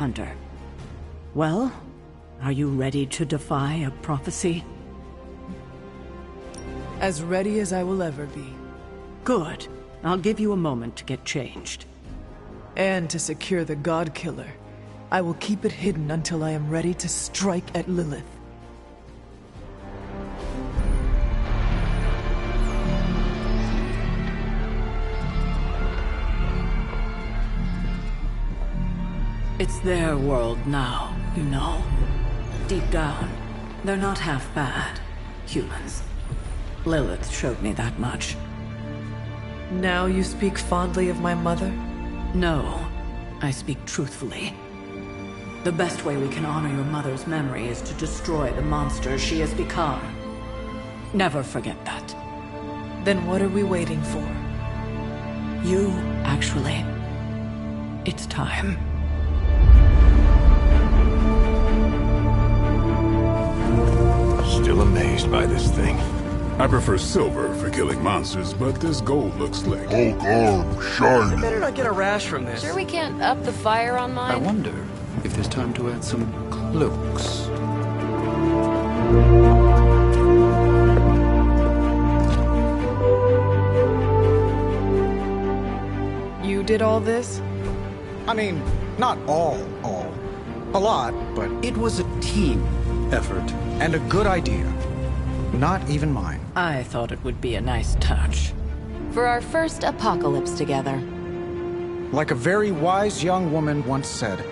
Hunter. Well, are you ready to defy a prophecy? As ready as I will ever be. Good. I'll give you a moment to get changed. And to secure the God Killer. I will keep it hidden until I am ready to strike at Lilith. It's their world now, you know. Deep down, they're not half bad. Humans. Lilith showed me that much. Now you speak fondly of my mother? No, I speak truthfully. The best way we can honor your mother's memory is to destroy the monster she has become. Never forget that. Then what are we waiting for? You, actually. It's time. Still amazed by this thing. I prefer silver for killing monsters, but this gold looks slick. Hulk arm, shiny. I better not get a rash from this. Sure we can't up the fire on mine? I wonder if there's time to add some cloaks. You did all this? I mean, not all. A lot, but... It was a team effort. And a good idea. Not even mine. I thought it would be a nice touch. For our first apocalypse together. Like a very wise young woman once said,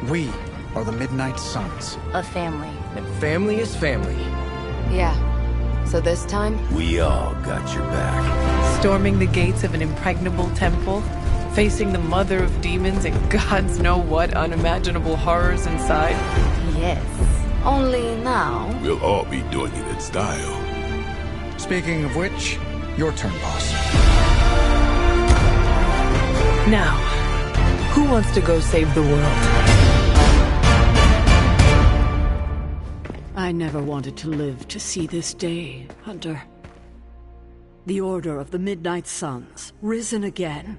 we are the Midnight Suns. A family. And family is family. Yeah. So this time? We all got your back. Storming the gates of an impregnable temple? Facing the mother of demons and gods know what unimaginable horrors inside? Yes. Only now... We'll all be doing it in style. Speaking of which, your turn, boss. Now, who wants to go save the world? I never wanted to live to see this day, Hunter. The Order of the Midnight Suns, risen again.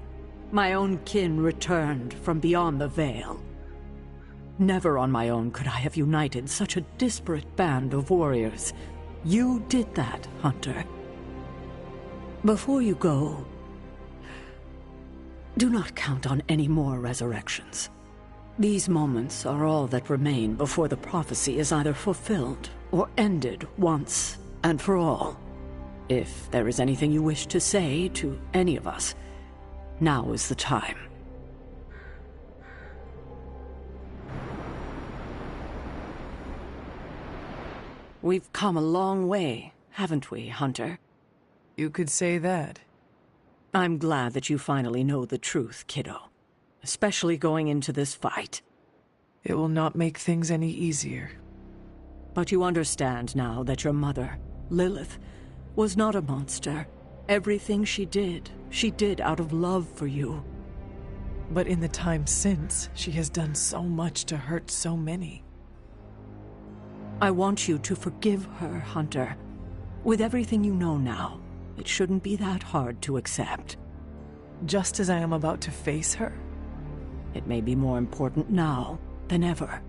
My own kin returned from beyond the veil. Never on my own could I have united such a disparate band of warriors. You did that, Hunter. Before you go, do not count on any more resurrections. These moments are all that remain before the prophecy is either fulfilled or ended once and for all. If there is anything you wish to say to any of us, now is the time. We've come a long way, haven't we, Hunter? You could say that. I'm glad that you finally know the truth, kiddo. Especially going into this fight. It will not make things any easier. But you understand now that your mother, Lilith, was not a monster. Everything she did out of love for you. But in the time since, she has done so much to hurt so many. I want you to forgive her, Hunter. With everything you know now, it shouldn't be that hard to accept. Just as I am about to face her? It may be more important now than ever.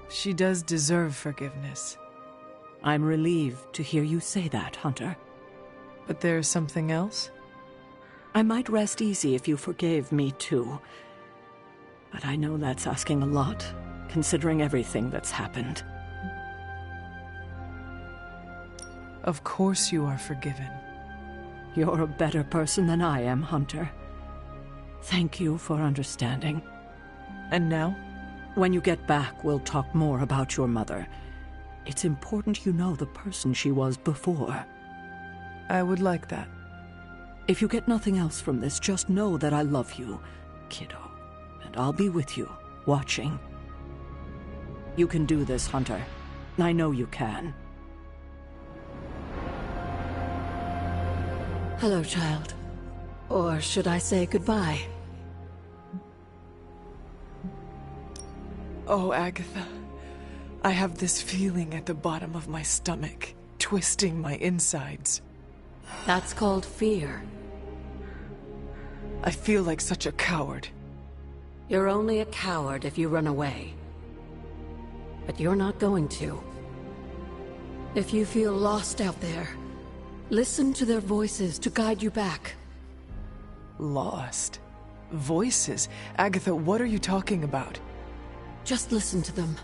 She does deserve forgiveness. I'm relieved to hear you say that, Hunter. But there's something else? I might rest easy if you forgave me too. But I know that's asking a lot, considering everything that's happened. Of course you are forgiven. You're a better person than I am, Hunter. Thank you for understanding. And now? When you get back, we'll talk more about your mother. It's important you know the person she was before. I would like that. If you get nothing else from this, just know that I love you, kiddo. And I'll be with you, watching. You can do this, Hunter. I know you can. Hello, child. Or should I say goodbye? Oh, Agatha. I have this feeling at the bottom of my stomach, twisting my insides. That's called fear. I feel like such a coward. You're only a coward if you run away. But you're not going to. If you feel lost out there, listen to their voices to guide you back. Lost? Voices? Agatha, what are you talking about? Just listen to them.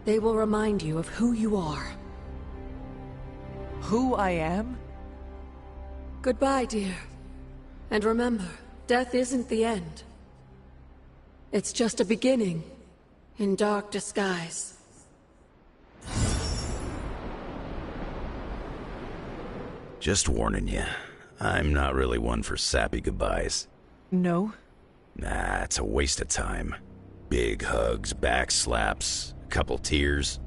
They will remind you of who you are. Who I am? Goodbye, dear. And remember, death isn't the end. It's just a beginning, in dark disguise. Just warning you, I'm not really one for sappy goodbyes. No? Nah, it's a waste of time. Big hugs, back slaps, a couple tears.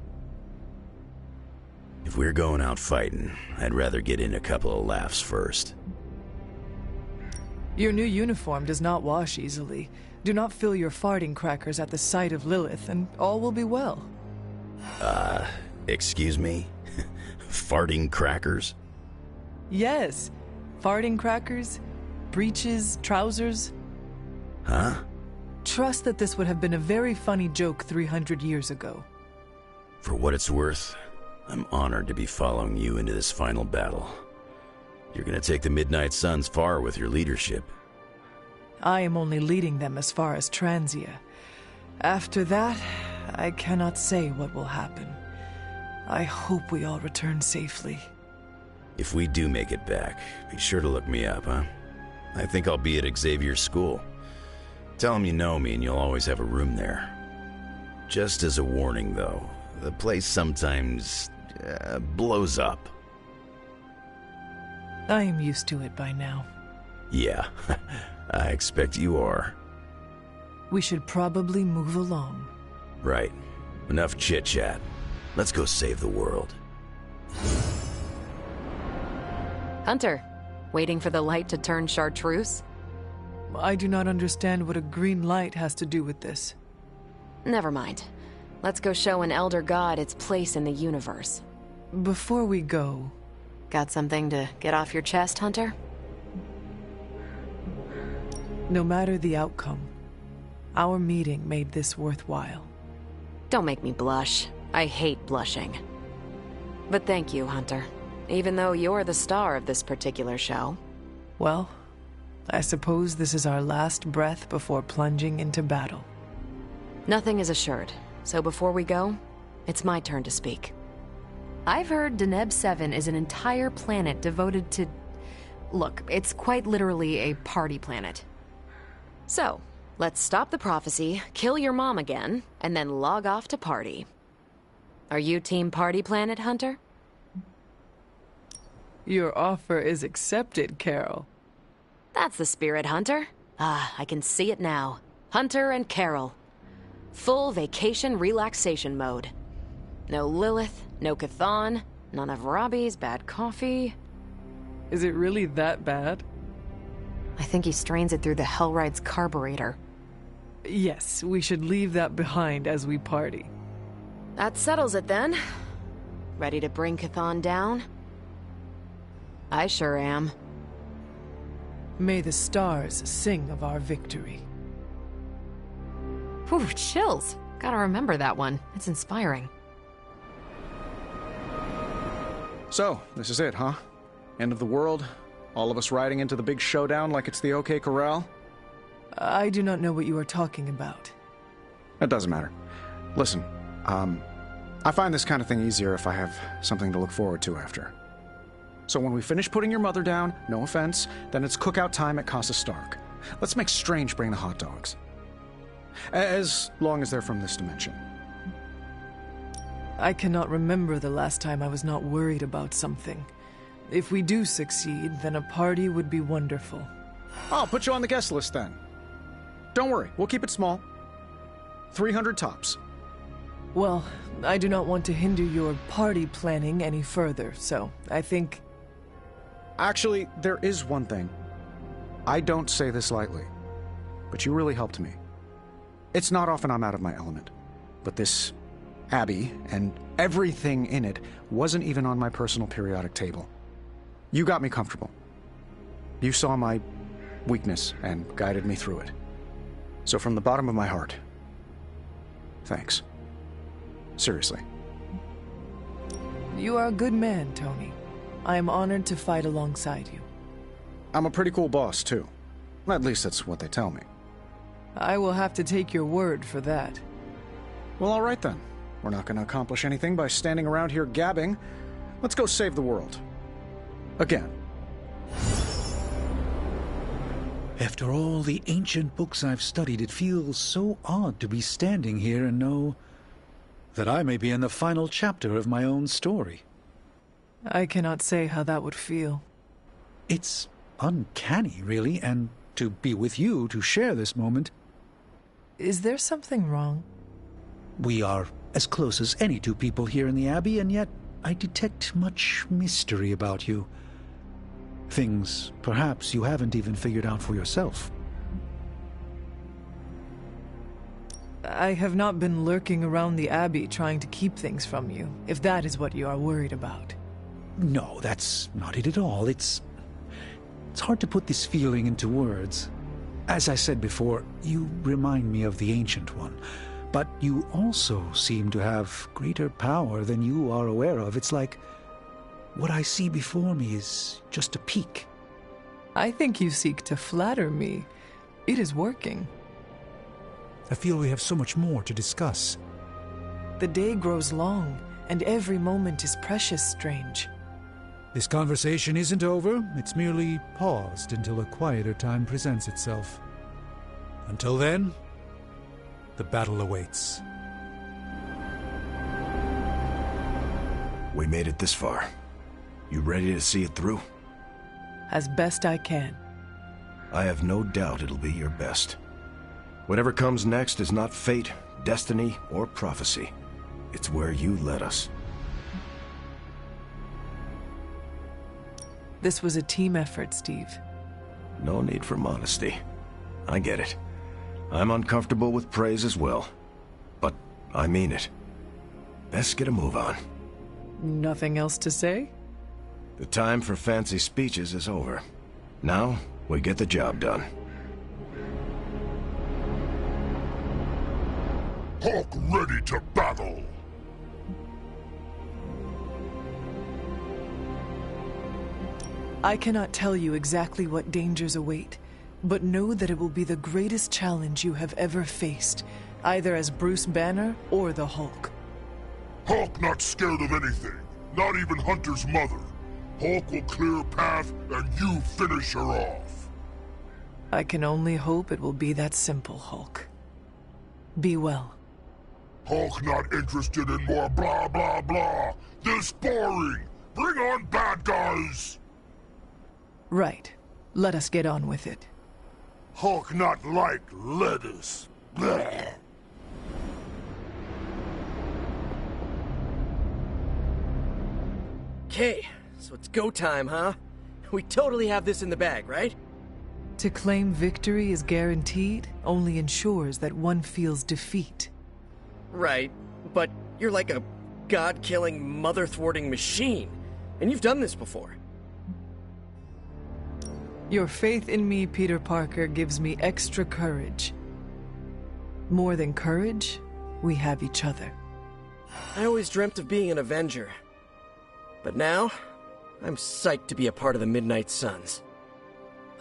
If we're going out fighting, I'd rather get in a couple of laughs first. Your new uniform does not wash easily. Do not fill your farting crackers at the sight of Lilith, and all will be well. Excuse me? Farting crackers? Yes. Farting crackers, breeches, trousers. Huh? Trust that this would have been a very funny joke 300 years ago. For what it's worth, I'm honored to be following you into this final battle. You're gonna take the Midnight Suns far with your leadership. I am only leading them as far as Transia. After that, I cannot say what will happen. I hope we all return safely. If we do make it back, be sure to look me up, huh? I think I'll be at Xavier's school. Tell him you know me and you'll always have a room there. Just as a warning, though, the place sometimes blows up. I am used to it by now. Yeah, I expect you are. We should probably move along. Right. Enough chit-chat. Let's go save the world. Hunter, waiting for the light to turn chartreuse? I do not understand what a green light has to do with this. Never mind. Let's go show an elder god its place in the universe. Before we go... Got something to get off your chest, Hunter? No matter the outcome, our meeting made this worthwhile. Don't make me blush. I hate blushing. But thank you, Hunter. Even though you're the star of this particular show. Well, I suppose this is our last breath before plunging into battle. Nothing is assured, so before we go, it's my turn to speak. I've heard Deneb 7 is an entire planet devoted to... Look, it's quite literally a party planet. So, let's stop the prophecy, kill your mom again, and then log off to party. Are you Team Party Planet, Hunter? Your offer is accepted, Carol. That's the spirit, Hunter. Ah, I can see it now. Hunter and Carol. Full vacation relaxation mode. No Lilith, no Chthon, none of Robbie's bad coffee. Is it really that bad? I think he strains it through the Hellride's carburetor. Yes, we should leave that behind as we party. That settles it then. Ready to bring Chthon down? I sure am. May the stars sing of our victory. Whew, chills. Gotta remember that one. It's inspiring. So, this is it, huh? End of the world? All of us riding into the big showdown like it's the OK Corral? I do not know what you are talking about. It doesn't matter. Listen, I find this kind of thing easier if I have something to look forward to after. So when we finish putting your mother down, no offense, then it's cookout time at Casa Stark. Let's make Strange bring the hot dogs. As long as they're from this dimension. I cannot remember the last time I was not worried about something. If we do succeed, then a party would be wonderful. I'll put you on the guest list then. Don't worry, we'll keep it small. 300 tops. Well, I do not want to hinder your party planning any further, so I think... Actually, there is one thing. I don't say this lightly, but you really helped me. It's not often I'm out of my element, but this Abbey and everything in it wasn't even on my personal periodic table. You got me comfortable. You saw my weakness and guided me through it. So from the bottom of my heart, thanks. Seriously. You are a good man, Tony. I am honored to fight alongside you. I'm a pretty cool boss, too. At least that's what they tell me. I will have to take your word for that. Well, all right then. We're not going to accomplish anything by standing around here gabbing. Let's go save the world. Again. After all the ancient books I've studied, it feels so odd to be standing here and know that I may be in the final chapter of my own story. I cannot say how that would feel. It's uncanny, really, and to be with you to share this moment. Is there something wrong? We are as close as any two people here in the Abbey, and yet I detect much mystery about you. Things, perhaps, you haven't even figured out for yourself. I have not been lurking around the Abbey trying to keep things from you, if that is what you are worried about. No, that's not it at all. It's hard to put this feeling into words. As I said before, you remind me of the Ancient One. But you also seem to have greater power than you are aware of. It's like what I see before me is just a peak. I think you seek to flatter me. It is working. I feel we have so much more to discuss. The day grows long, and every moment is precious, Strange. This conversation isn't over. It's merely paused until a quieter time presents itself. Until then, the battle awaits. We made it this far. You ready to see it through? As best I can. I have no doubt it'll be your best. Whatever comes next is not fate, destiny, or prophecy. It's where you led us. This was a team effort, Steve. No need for modesty. I get it. I'm uncomfortable with praise as well. But I mean it. Best get a move on. Nothing else to say? The time for fancy speeches is over. Now, we get the job done. Hawk ready to battle! I cannot tell you exactly what dangers await, but know that it will be the greatest challenge you have ever faced, either as Bruce Banner or the Hulk. Hawk not scared of anything, not even Hunter's mother. Hawk will clear a path and you finish her off. I can only hope it will be that simple, Hulk. Be well. Hawk not interested in more blah blah blah. This boring. Bring on bad guys. Right. Let us get on with it. Hawk not like lettuce. Bleh. Okay, so it's go time, huh? We totally have this in the bag, right? To claim victory is guaranteed only ensures that one feels defeat. Right, but you're like a god-killing, mother-thwarting machine, and you've done this before. Your faith in me, Peter Parker, gives me extra courage. More than courage, we have each other. I always dreamt of being an Avenger. But now, I'm psyched to be a part of the Midnight Suns.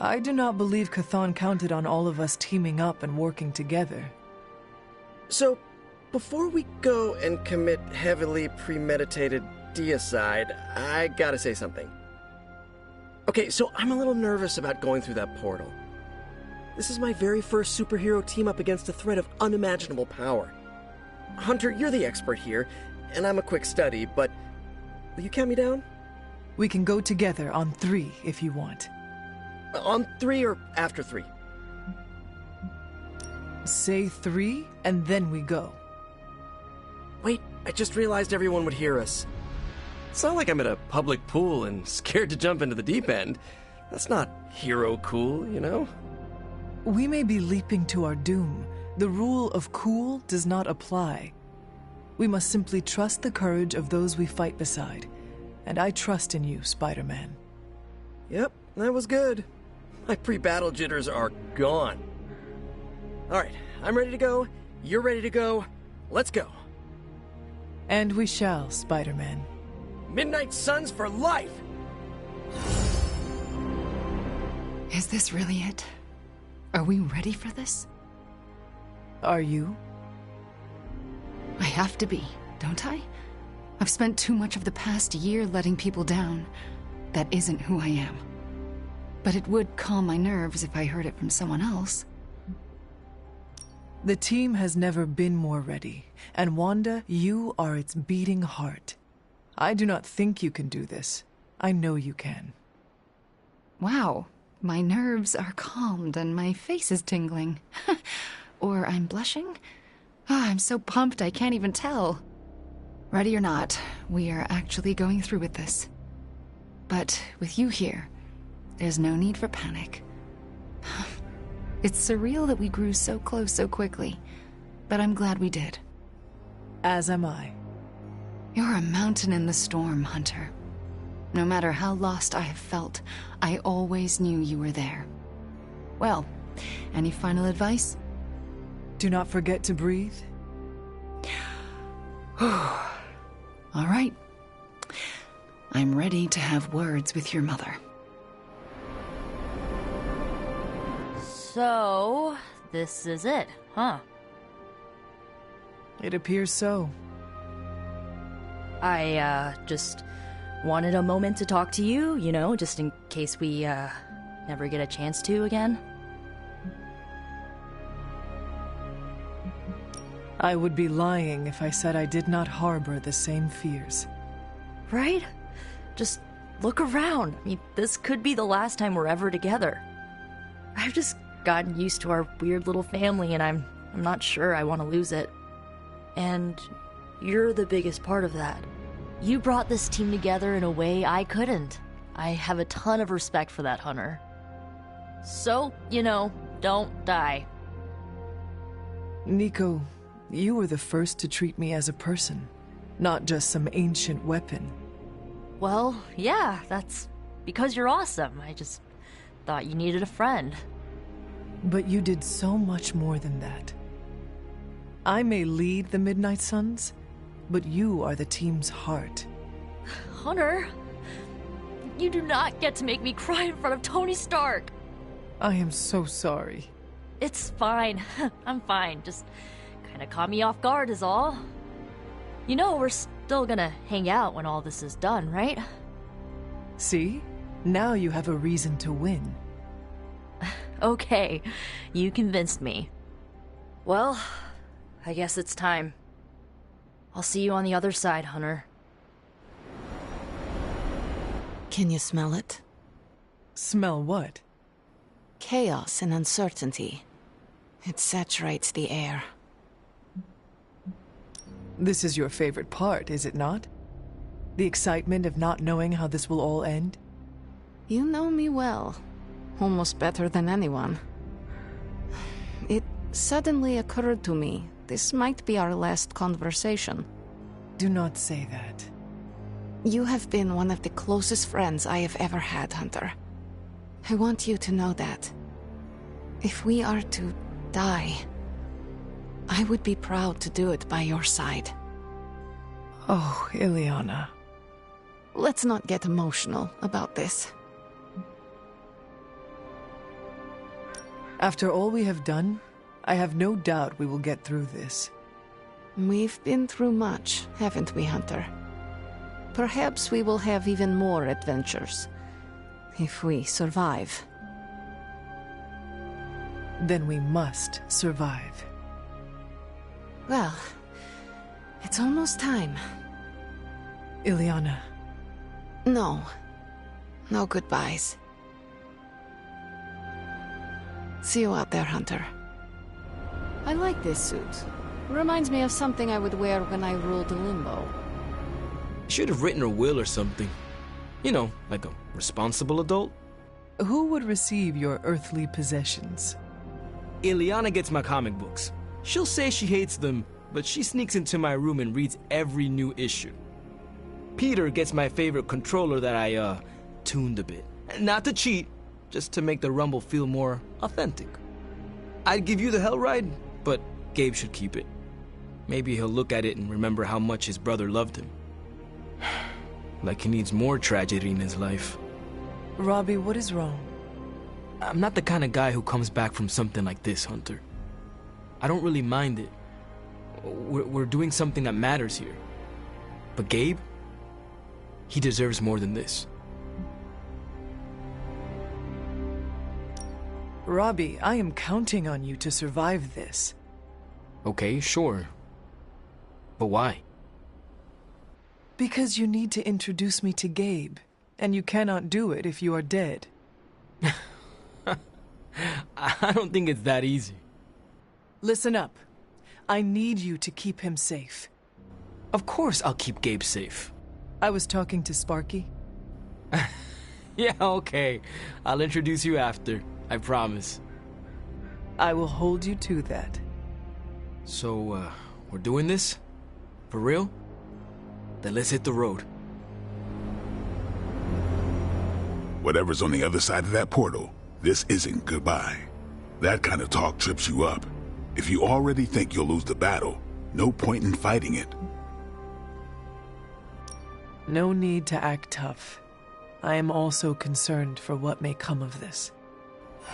I do not believe Chthon counted on all of us teaming up and working together. So, before we go and commit heavily premeditated deicide, I gotta say something. Okay, so I'm a little nervous about going through that portal. This is my very first superhero team-up against a threat of unimaginable power. Hunter, you're the expert here, and I'm a quick study, but will you count me down? We can go together on 3 if you want. On 3 or after 3? Say 3, and then we go. Wait, I just realized everyone would hear us. It's not like I'm at a public pool and scared to jump into the deep end. That's not hero cool, you know? We may be leaping to our doom. The rule of cool does not apply. We must simply trust the courage of those we fight beside. And I trust in you, Spider-Man. Yep, that was good. My pre-battle jitters are gone. Alright, I'm ready to go. You're ready to go. Let's go. And we shall, Spider-Man. Midnight Suns for life! Is this really it? Are we ready for this? Are you? I have to be, don't I? I've spent too much of the past year letting people down. That isn't who I am. But it would calm my nerves if I heard it from someone else. The team has never been more ready, and Wanda, you are its beating heart. I do not think you can do this. I know you can. Wow, my nerves are calmed and my face is tingling. Or I'm blushing? I'm so pumped I can't even tell. Ready or not, we are actually going through with this. But with you here, there's no need for panic. It's surreal that we grew so close so quickly, but I'm glad we did. As am I. You're a mountain in the storm, Hunter. No matter how lost I have felt, I always knew you were there. Well, any final advice? Do not forget to breathe. All right. I'm ready to have words with your mother. So, this is it, huh? It appears so. I, just wanted a moment to talk to you, you know, just in case we, never get a chance to again. I would be lying if I said I did not harbor the same fears. Right? Just look around. I mean, this could be the last time we're ever together. I've just gotten used to our weird little family, and I'm not sure I want to lose it. And you're the biggest part of that. You brought this team together in a way I couldn't. I have a ton of respect for that, Hunter. So, you know, don't die. Nico, you were the first to treat me as a person, not just some ancient weapon. Well, yeah, that's because you're awesome. I just thought you needed a friend. But you did so much more than that. I may lead the Midnight Suns, but you are the team's heart. Hunter, you do not get to make me cry in front of Tony Stark. I am so sorry. It's fine. I'm fine. Just kind of caught me off guard is all. You know, we're still gonna hang out when all this is done, right? See? Now you have a reason to win. Okay, you convinced me. Well, I guess it's time. I'll see you on the other side, Hunter. Can you smell it? Smell what? Chaos and uncertainty. It saturates the air. This is your favorite part, is it not? The excitement of not knowing how this will all end? You know me well. Almost better than anyone. It suddenly occurred to me this might be our last conversation. Do not say that. You have been one of the closest friends I have ever had, Hunter. I want you to know that. If we are to die, I would be proud to do it by your side. Oh, Ileana. Let's not get emotional about this. After all we have done, I have no doubt we will get through this. We've been through much, haven't we, Hunter? Perhaps we will have even more adventures. If we survive. Then we must survive. Well, it's almost time. Ileana. No. No goodbyes. See you out there, Hunter. I like this suit. Reminds me of something I would wear when I ruled Limbo. Should have written a will or something. You know, like a responsible adult. Who would receive your earthly possessions? Ileana gets my comic books. She'll say she hates them, but she sneaks into my room and reads every new issue. Peter gets my favorite controller that I, tuned a bit. Not to cheat, just to make the rumble feel more authentic. I'd give you the hell ride, but Gabe should keep it. Maybe he'll look at it and remember how much his brother loved him. Like he needs more tragedy in his life. Robbie, what is wrong? I'm not the kind of guy who comes back from something like this, Hunter. I don't really mind it. We're doing something that matters here. But Gabe, he deserves more than this. Robbie, I am counting on you to survive this. Okay, sure. But why? Because you need to introduce me to Gabe, and you cannot do it if you are dead. I don't think it's that easy. Listen up. I need you to keep him safe. Of course I'll keep Gabe safe. I was talking to Sparky. Yeah, okay. I'll introduce you after. I promise. I will hold you to that. So, we're doing this? For real? Then let's hit the road. Whatever's on the other side of that portal, this isn't goodbye. That kind of talk trips you up. If you already think you'll lose the battle, no point in fighting it. No need to act tough. I am also concerned for what may come of this.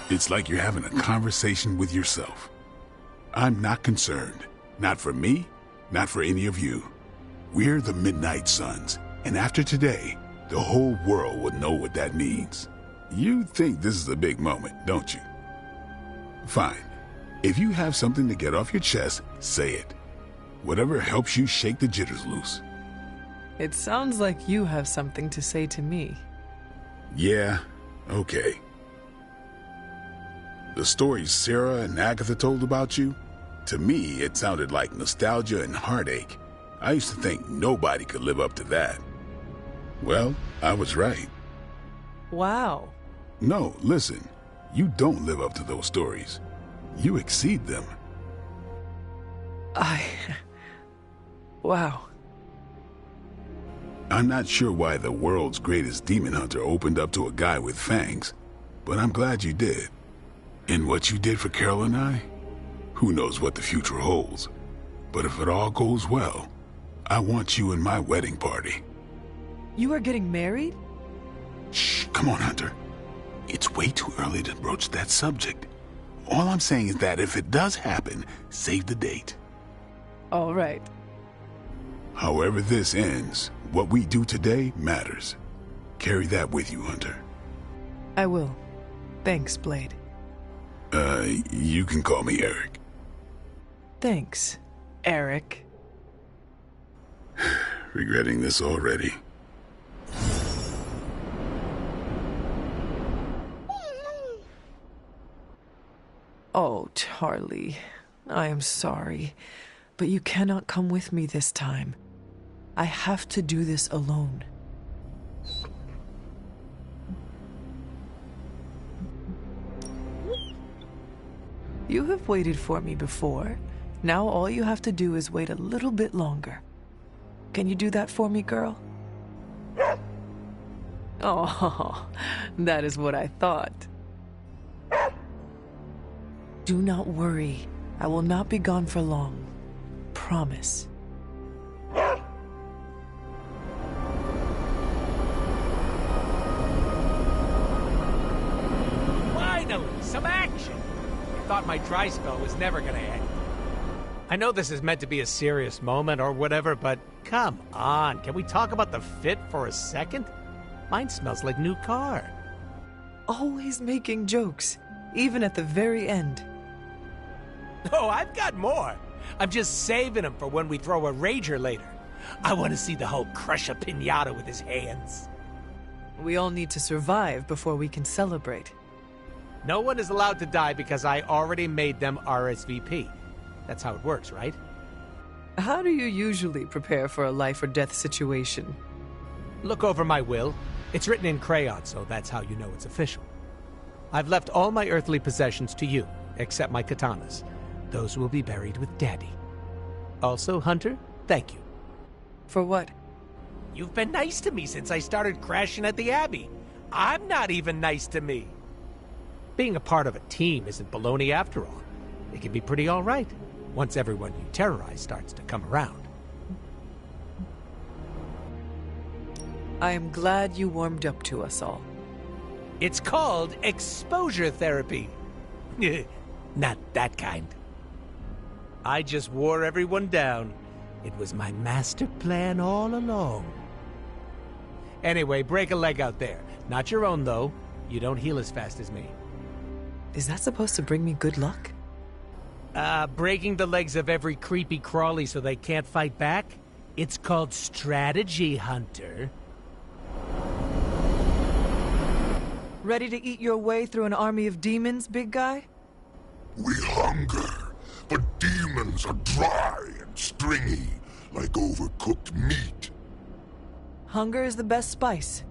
It's like you're having a conversation with yourself. I'm not concerned. Not for me, not for any of you. We're the Midnight Suns, and after today, the whole world will know what that means. You think this is a big moment, don't you? Fine. If you have something to get off your chest, say it. Whatever helps you shake the jitters loose. It sounds like you have something to say to me. Yeah, okay. The stories Sarah and Agatha told about you, to me it sounded like nostalgia and heartache. I used to think nobody could live up to that. Well, I was right. Wow. No, listen. You don't live up to those stories. You exceed them. Wow. I'm not sure why the world's greatest demon hunter opened up to a guy with fangs, but I'm glad you did. And what you did for Carol and I? Who knows what the future holds. But if it all goes well, I want you in my wedding party. You are getting married? Shh, come on, Hunter. It's way too early to broach that subject. All I'm saying is that if it does happen, save the date. All right. However this ends, what we do today matters. Carry that with you, Hunter. I will. Thanks, Blade. You can call me Eric. Thanks, Eric. Regretting this already. Oh, Charlie, I am sorry, but you cannot come with me this time. I have to do this alone. You have waited for me before. Now all you have to do is wait a little bit longer. Can you do that for me, girl? Oh, that is what I thought. Do not worry. I will not be gone for long. Promise. Finally, some action! I thought my dry spell was never gonna end. I know this is meant to be a serious moment or whatever, but come on, can we talk about the fit for a second? Mine smells like new car. Always making jokes, even at the very end. Oh, I've got more. I'm just saving them for when we throw a rager later. I want to see the Hulk crush a piñata with his hands. We all need to survive before we can celebrate. No one is allowed to die because I already made them RSVP. That's how it works, right? How do you usually prepare for a life or death situation? Look over my will. It's written in crayon, so that's how you know it's official. I've left all my earthly possessions to you, except my katanas. Those will be buried with Daddy. Also, Hunter, thank you. For what? You've been nice to me since I started crashing at the Abbey. I'm not even nice to me. Being a part of a team isn't baloney after all. It can be pretty alright, once everyone you terrorize starts to come around. I am glad you warmed up to us all. It's called exposure therapy. Not that kind. I just wore everyone down. It was my master plan all along. Anyway, break a leg out there. Not your own, though. You don't heal as fast as me. Is that supposed to bring me good luck? Breaking the legs of every creepy crawly so they can't fight back? It's called strategy, Hunter. Ready to eat your way through an army of demons, big guy? We hunger, but demons are dry and stringy, like overcooked meat. Hunger is the best spice.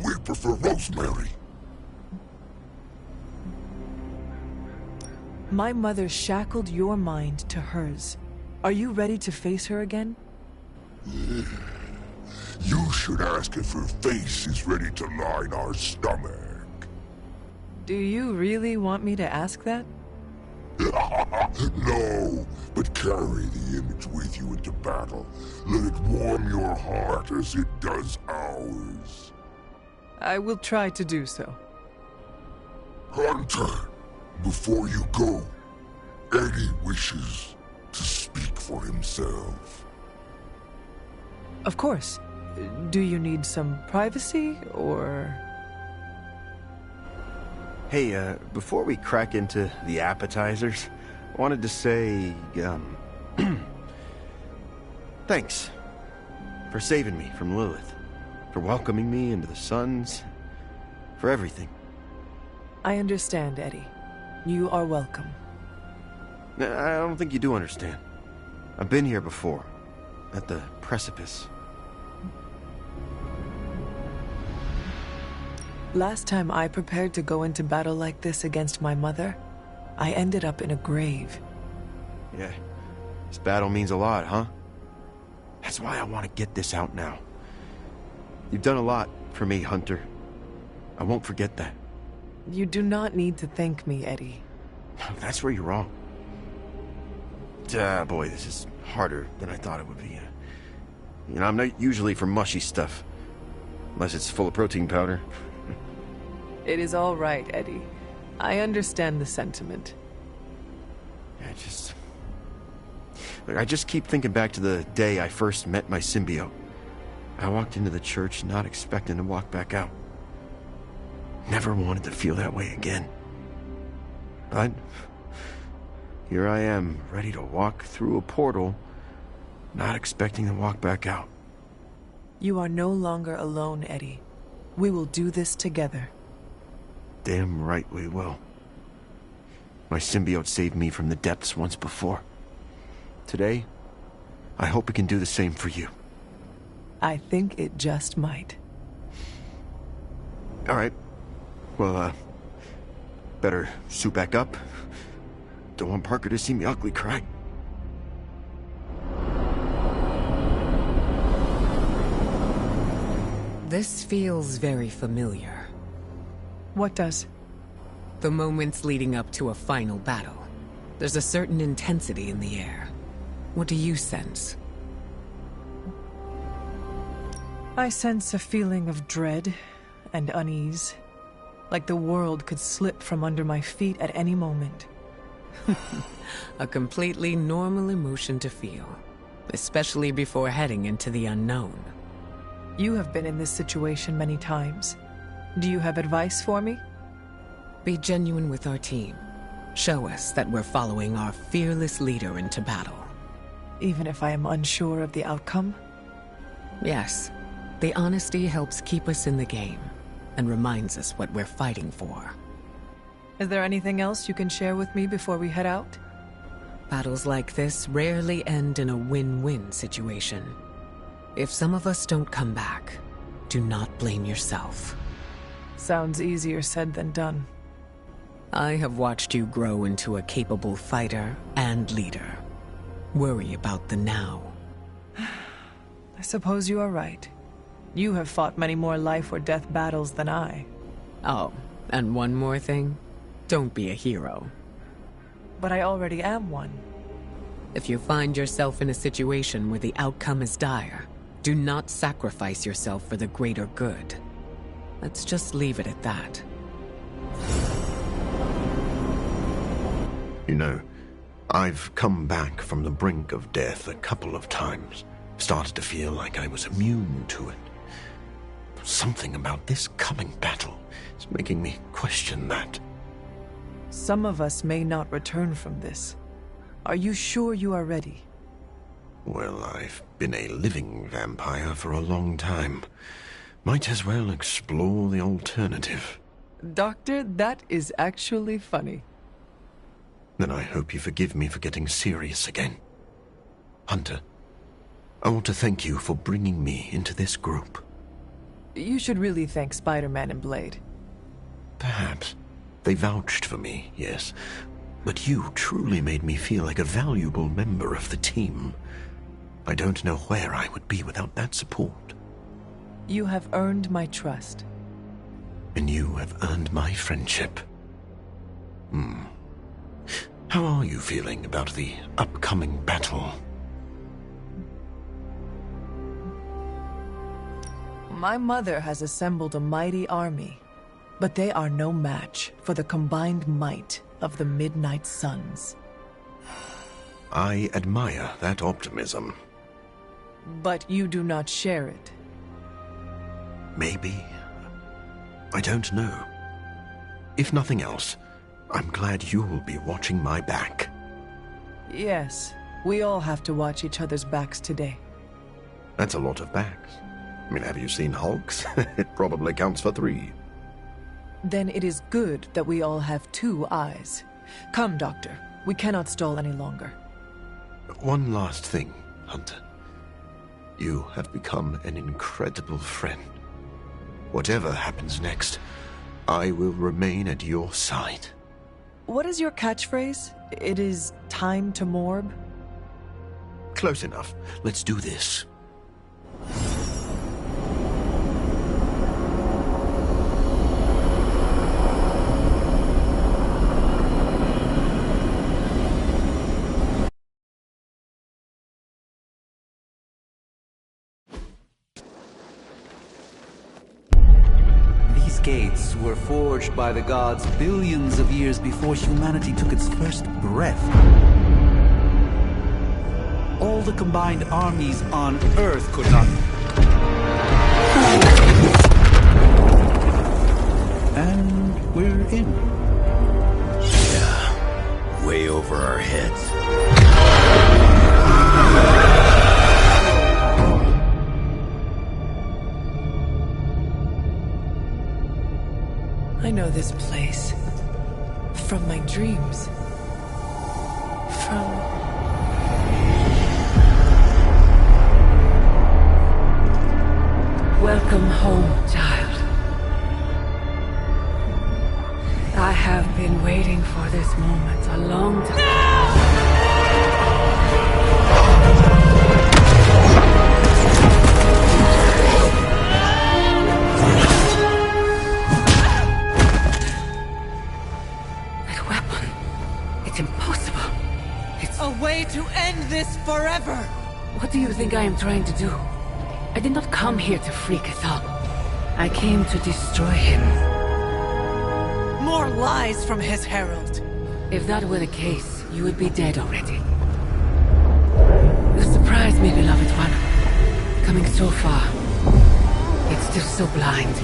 We prefer rosemary. My mother shackled your mind to hers. Are you ready to face her again? You should ask if her face is ready to line our stomach. Do you really want me to ask that? No, but carry the image with you into battle. Let it warm your heart as it does ours. I will try to do so. Hunter, before you go, Eddie wishes to speak for himself. Of course. Do you need some privacy, or...? Hey, before we crack into the appetizers, I wanted to say, thanks for saving me from Lilith, for welcoming me into the Suns, for everything. I understand, Eddie. You are welcome. I don't think you do understand. I've been here before, at the precipice. Last time I prepared to go into battle like this against my mother, I ended up in a grave. Yeah, this battle means a lot, huh? That's why I want to get this out now. You've done a lot for me, Hunter. I won't forget that. You do not need to thank me, Eddie. That's where you're wrong. Boy, this is harder than I thought it would be. You know, I'm not usually for mushy stuff, unless it's full of protein powder. It is all right, Eddie. I understand the sentiment. I just keep thinking back to the day I first met my symbiote. I walked into the church not expecting to walk back out. Never wanted to feel that way again. But here I am, ready to walk through a portal, not expecting to walk back out. You are no longer alone, Eddie. We will do this together. Damn right we will. My symbiote saved me from the depths once before. Today, I hope it can do the same for you. I think it just might. All right. Well, better suit back up. Don't want Parker to see me ugly cry. This feels very familiar. What does? The moments leading up to a final battle. There's a certain intensity in the air. What do you sense? I sense a feeling of dread and unease, like the world could slip from under my feet at any moment. A completely normal emotion to feel, especially before heading into the unknown. You have been in this situation many times. Do you have advice for me? Be genuine with our team. Show us that we're following our fearless leader into battle. Even if I am unsure of the outcome? Yes. The honesty helps keep us in the game, and reminds us what we're fighting for. Is there anything else you can share with me before we head out? Battles like this rarely end in a win-win situation. If some of us don't come back, do not blame yourself. Sounds easier said than done. I have watched you grow into a capable fighter and leader. Worry about the now. I suppose you are right. You have fought many more life or death battles than I. Oh, and one more thing. Don't be a hero. But I already am one. If you find yourself in a situation where the outcome is dire, do not sacrifice yourself for the greater good. Let's just leave it at that. You know, I've come back from the brink of death a couple of times. Started to feel like I was immune to it. Something about this coming battle is making me question that. Some of us may not return from this. Are you sure you are ready? Well, I've been a living vampire for a long time. Might as well explore the alternative. Doctor, that is actually funny. Then I hope you forgive me for getting serious again. Hunter, I want to thank you for bringing me into this group. You should really thank Spider-Man and Blade. Perhaps. They vouched for me, yes. But you truly made me feel like a valuable member of the team. I don't know where I would be without that support. You have earned my trust. And you have earned my friendship. How are you feeling about the upcoming battle? My mother has assembled a mighty army, but they are no match for the combined might of the Midnight Suns. I admire that optimism. But you do not share it. Maybe. I don't know. If nothing else, I'm glad you'll be watching my back. Yes, we all have to watch each other's backs today. That's a lot of backs. I mean, have you seen Hulk's? It probably counts for 3. Then it is good that we all have 2 eyes. Come, Doctor. We cannot stall any longer. One last thing, Hunter. You have become an incredible friend. Whatever happens next, I will remain at your side. What is your catchphrase? It is time to morb? Close enough. Let's do this. Gates were forged by the gods billions of years before humanity took its first breath. All the combined armies on Earth could not... And we're in. Yeah, way over our heads. I know this place. From my dreams. Welcome home, child. I have been waiting for this moment a long time. To end this forever! What do you think I am trying to do? I did not come here to free Cathal. I came to destroy him. More lies from his herald. If that were the case, you would be dead already. You surprise me, beloved one. Coming so far, yet still so blind.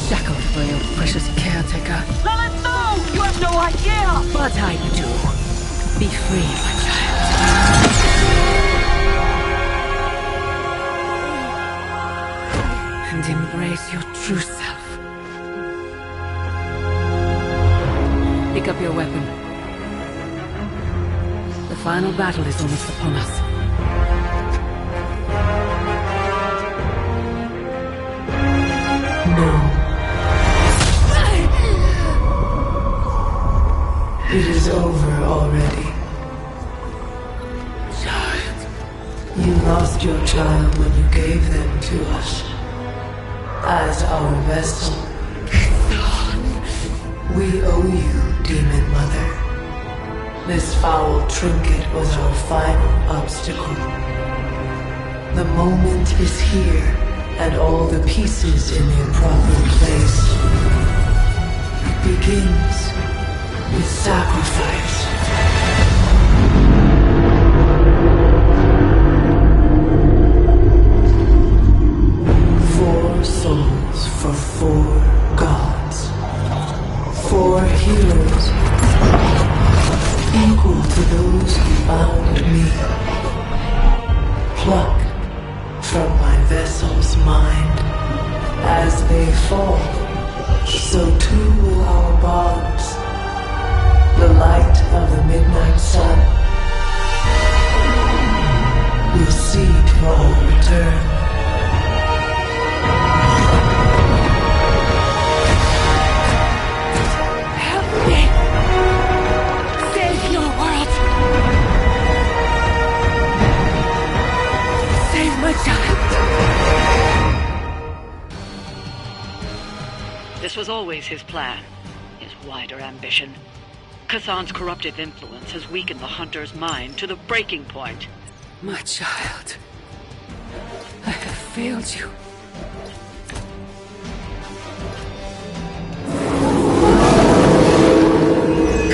Shackled by your precious caretaker. Lilith, no! You have no idea! But I do. Be free, my child. And embrace your true self. Pick up your weapon. The final battle is almost upon us. No. It is over already. You lost your child when you gave them to us. As our vessel. We owe you, Demon Mother. This foul trinket was our final obstacle. The moment is here, and all the pieces in their proper place. It begins with sacrifice. Four souls for 4 gods. 4 heroes, equal to those who bound me. Plucked from my vessel's mind. As they fall, so too will our bonds. The light of the midnight sun will see to our return. Save your world! Save my child! This was always his plan, his wider ambition. Kazan's corruptive influence has weakened the Hunter's mind to the breaking point. My child, I have failed you.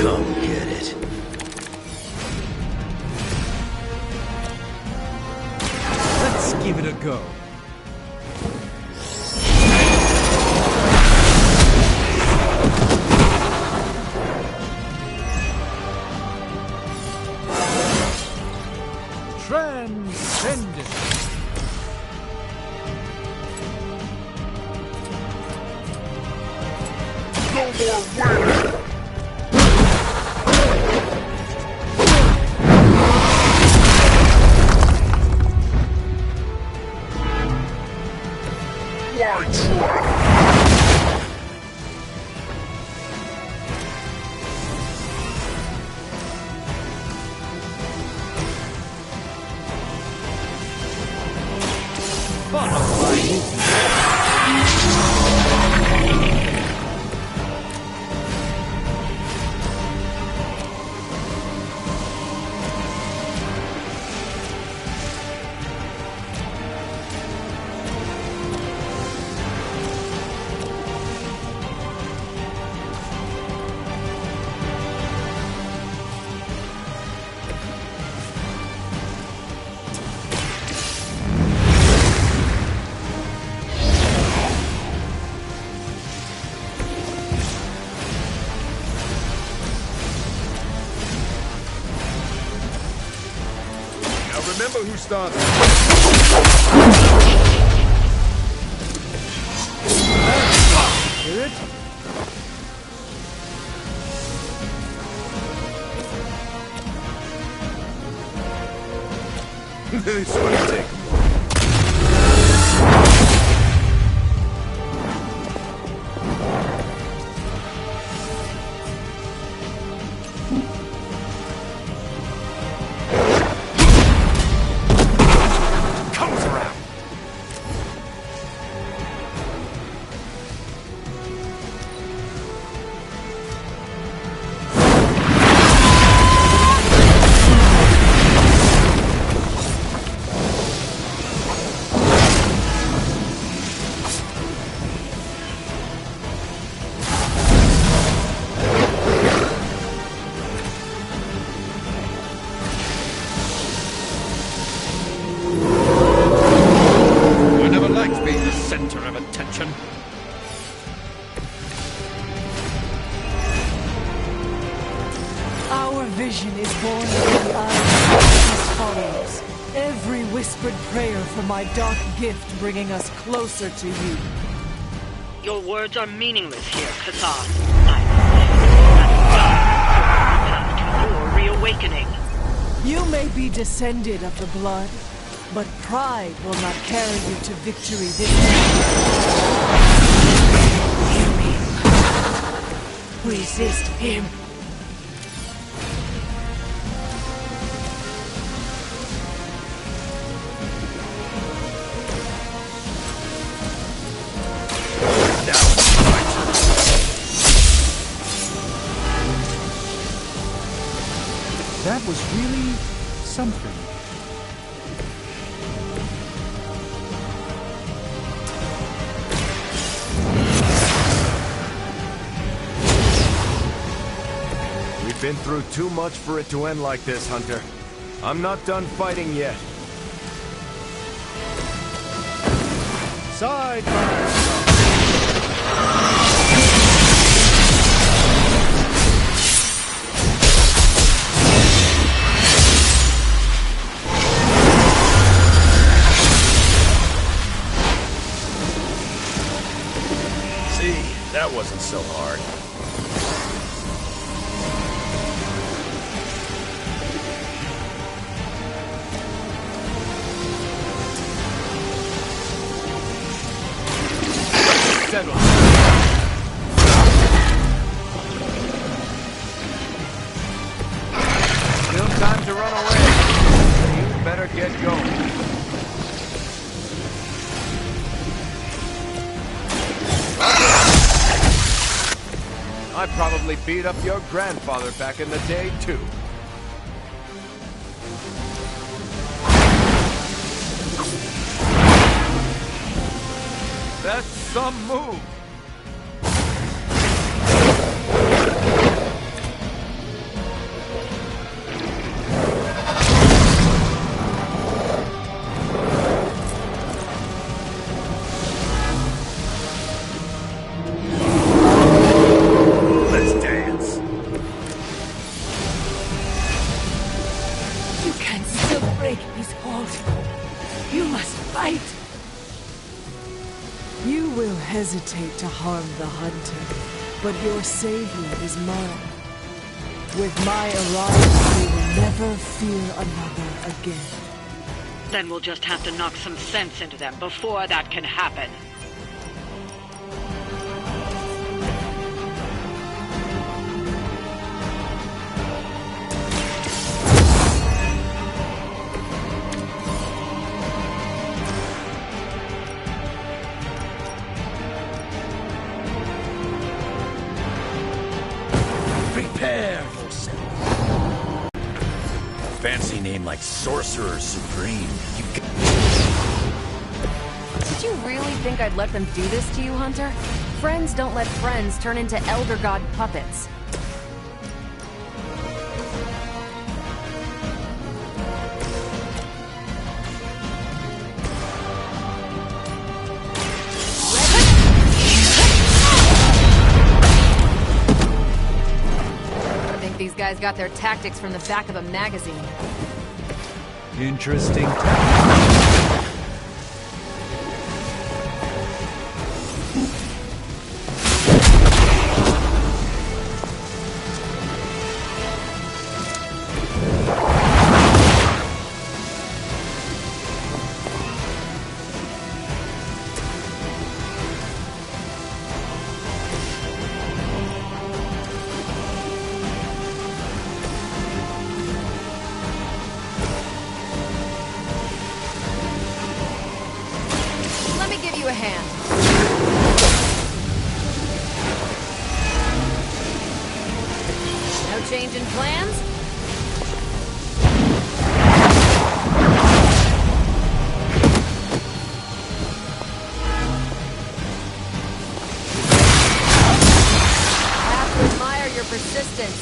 Come get it. Let's give it a go. Transcendent. No more waiting! Why try? Remember who started. Hear it? This will take. Our vision is born of the eyes as follows. Every whispered prayer for my dark gift bringing us closer to you. Your words are meaningless here, Kazan. Your reawakening. You may be descended of the blood, but pride will not carry you to victory this time. Resist him. was really something. We've been through too much for it to end like this, Hunter. I'm not done fighting yet. Sideburn! That wasn't so hard. Settle. Still time to run away. You better get going. I probably beat up your grandfather back in the day, too. That's some move. Hesitate to harm the hunter, but your savior is mine. With my arrival, we will never fear another again. Then we'll just have to knock some sense into them before that can happen. Fancy name like Sorcerer Supreme. Did you really think I'd let them do this to you, Hunter? Friends don't let friends turn into Elder God puppets. These guys got their tactics from the back of a magazine. Interesting. Change in plans? I have to admire your persistence.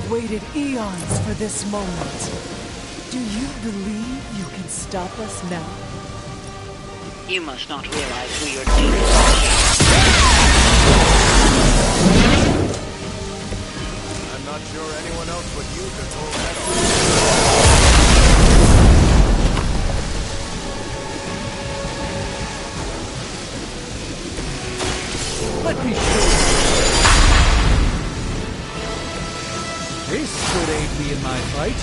Waited eons for this moment. Do you believe you can stop us now? You must not realize who you're dealing with. I'm not sure anyone else but you can pull that off. Let me show you. This could aid me in my fight.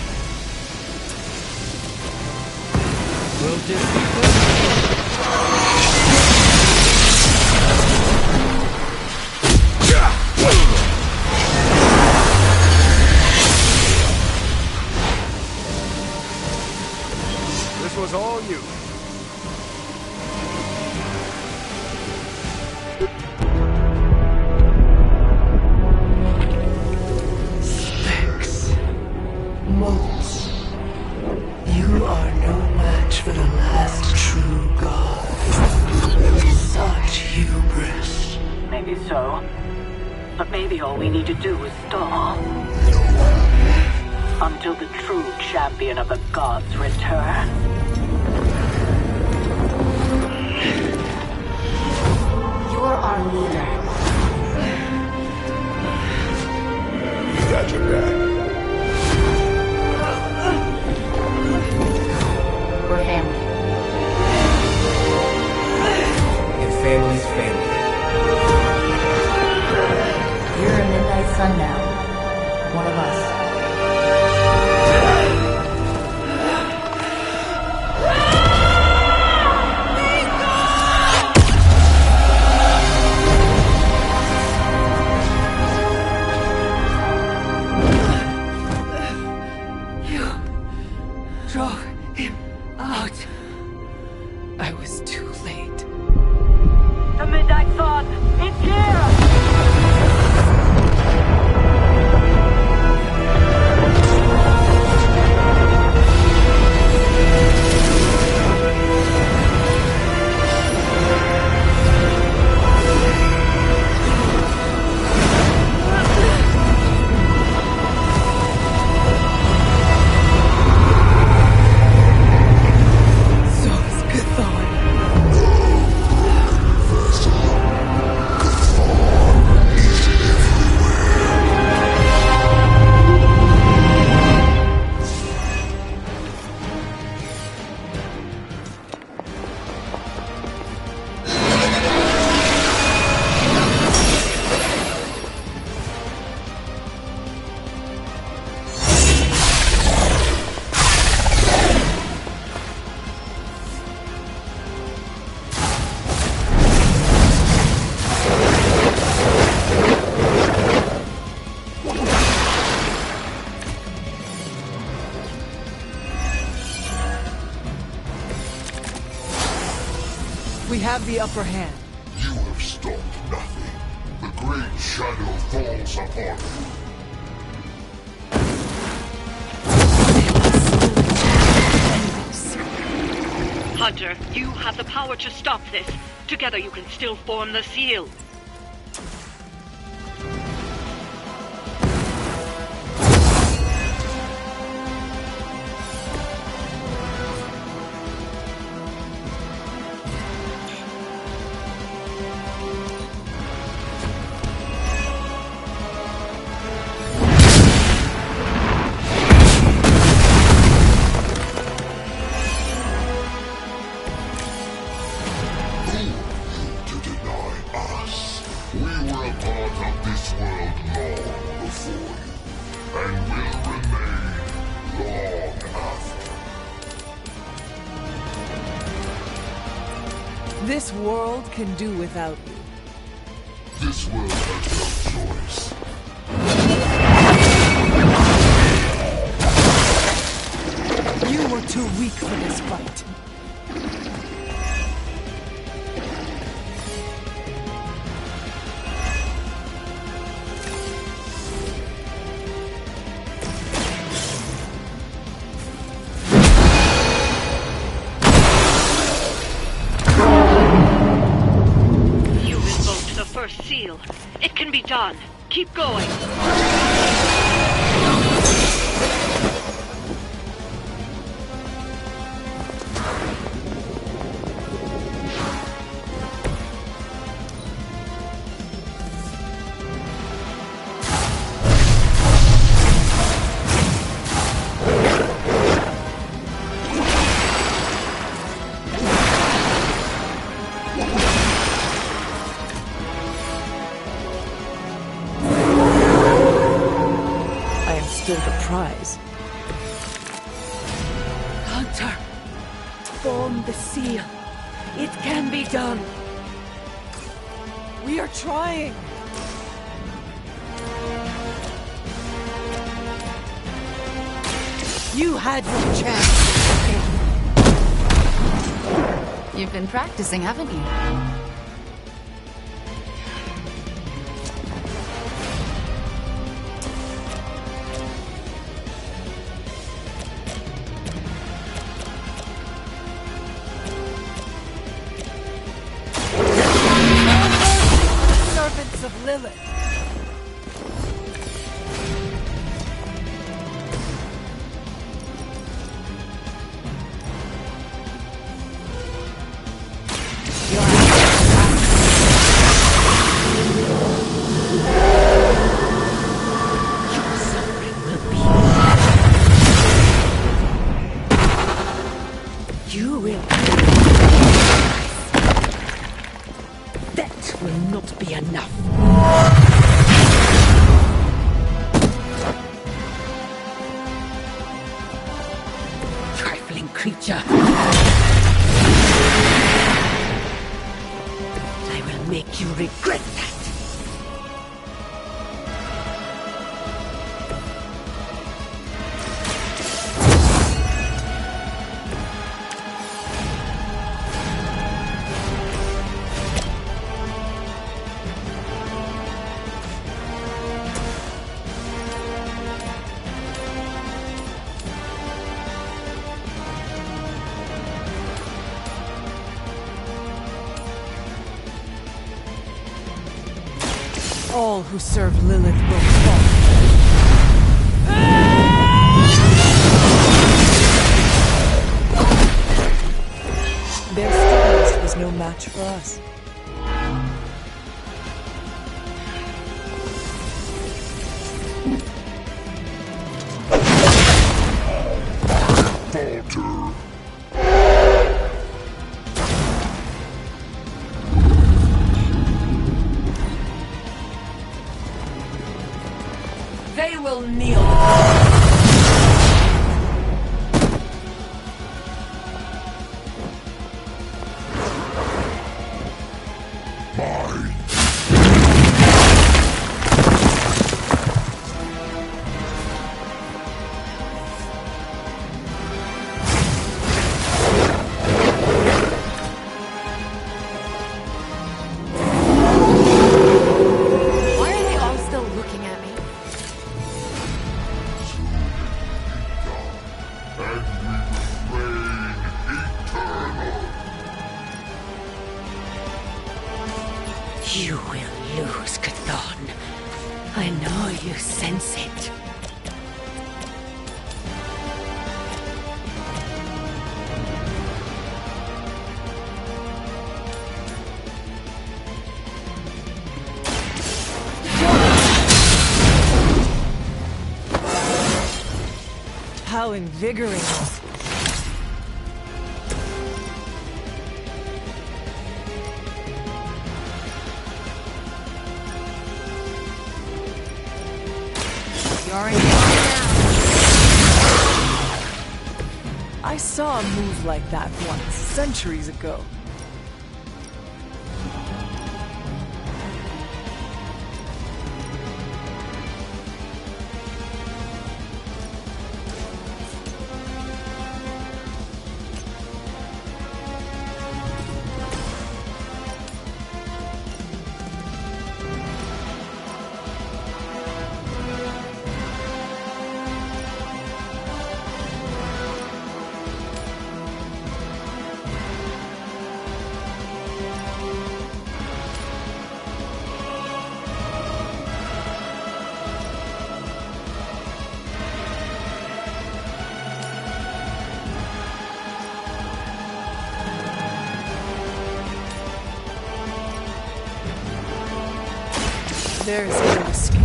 Will this be good? Maybe so. But maybe all we need to do is stall. Until the true champion of the gods returns. You're our leader. We got your back. We're family. And family's family. You're a Midnight Sun now. One of us. Drove him out. I was too late. The Midnight Sun! It's here! We have the upper hand. You have stopped nothing. The great shadow falls upon you. Hunter, you have the power to stop this. Together you can still form the seal. This world can do without you. This world has no choice. You were too weak for this fight. Seal. It can be done. Keep going. Still the prize. Hunter, form the seal. It can be done. We are trying. You had your chance. You've been practicing, haven't you? Lilith. You will. That will not be enough. Trifling creature. I will make you regret that. All who serve Lilith will fall. Their stars was no match for us. Falter. They will kneel. Why are they all still looking at me? You will lose, Chthon. I know you sense it. How invigorating. You're in now. I saw a move like that once, centuries ago. There is no escape.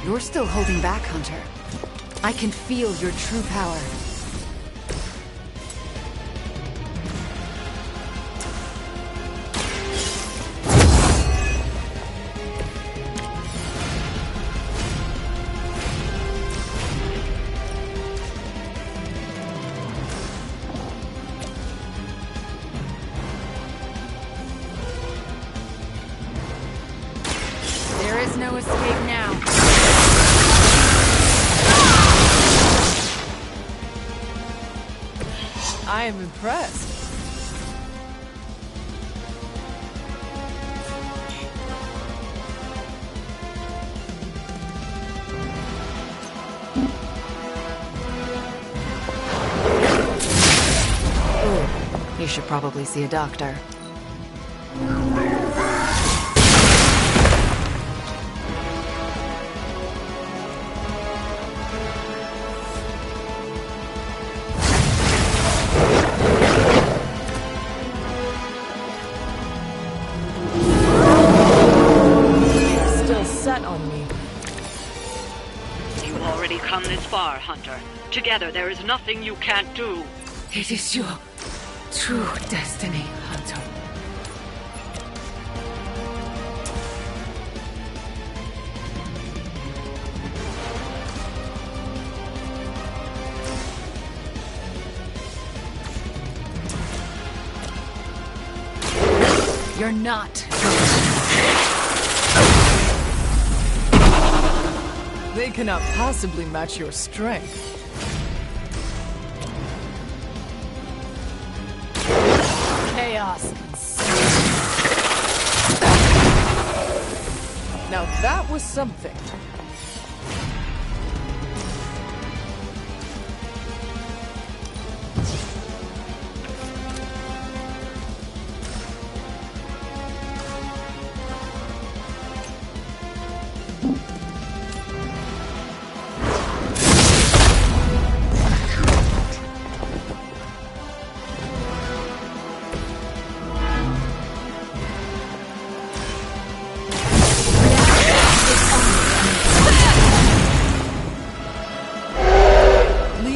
You're still holding back, Hunter. I can feel your true power. There is no escape now. I am impressed. You should probably see a doctor. Still set on me. You've already come this far, Hunter. Together there is nothing you can't do. It is your true destiny, Hunter. You're not. They cannot possibly match your strength. Chaos. Now that was something.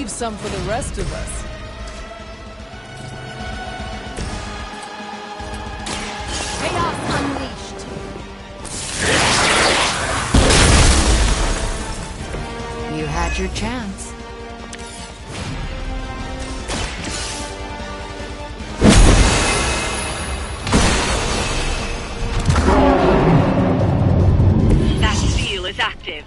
Some for the rest of us. Chaos unleashed. You had your chance. That seal is active.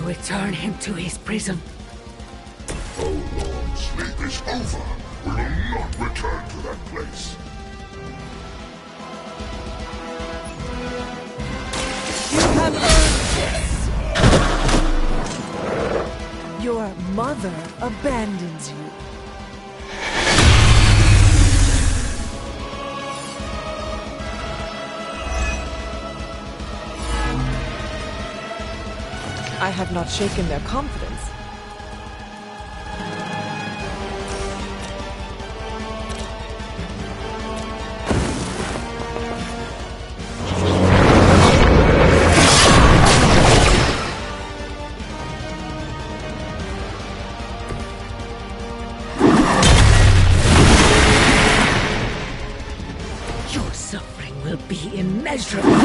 Return him to his prison. How long sleep is over, we will not return to that place. You have earned this. Your mother abandons you. I have not shaken their confidence. Your suffering will be immeasurable.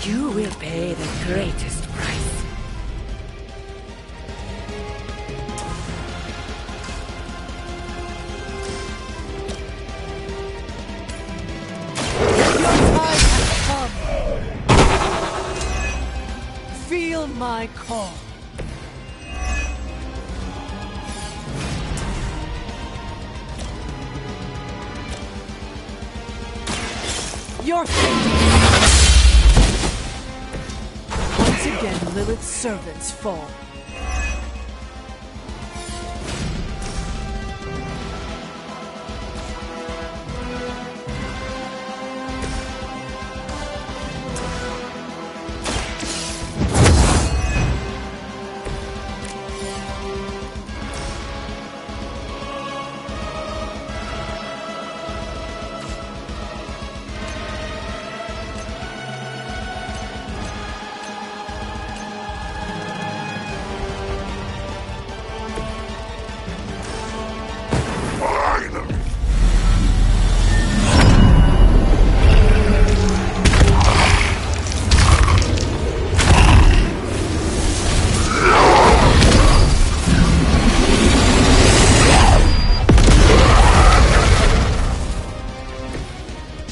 You will pay the greatest price. Your time has come. Feel my call. Your fate. Once again, Lilith's servants fall.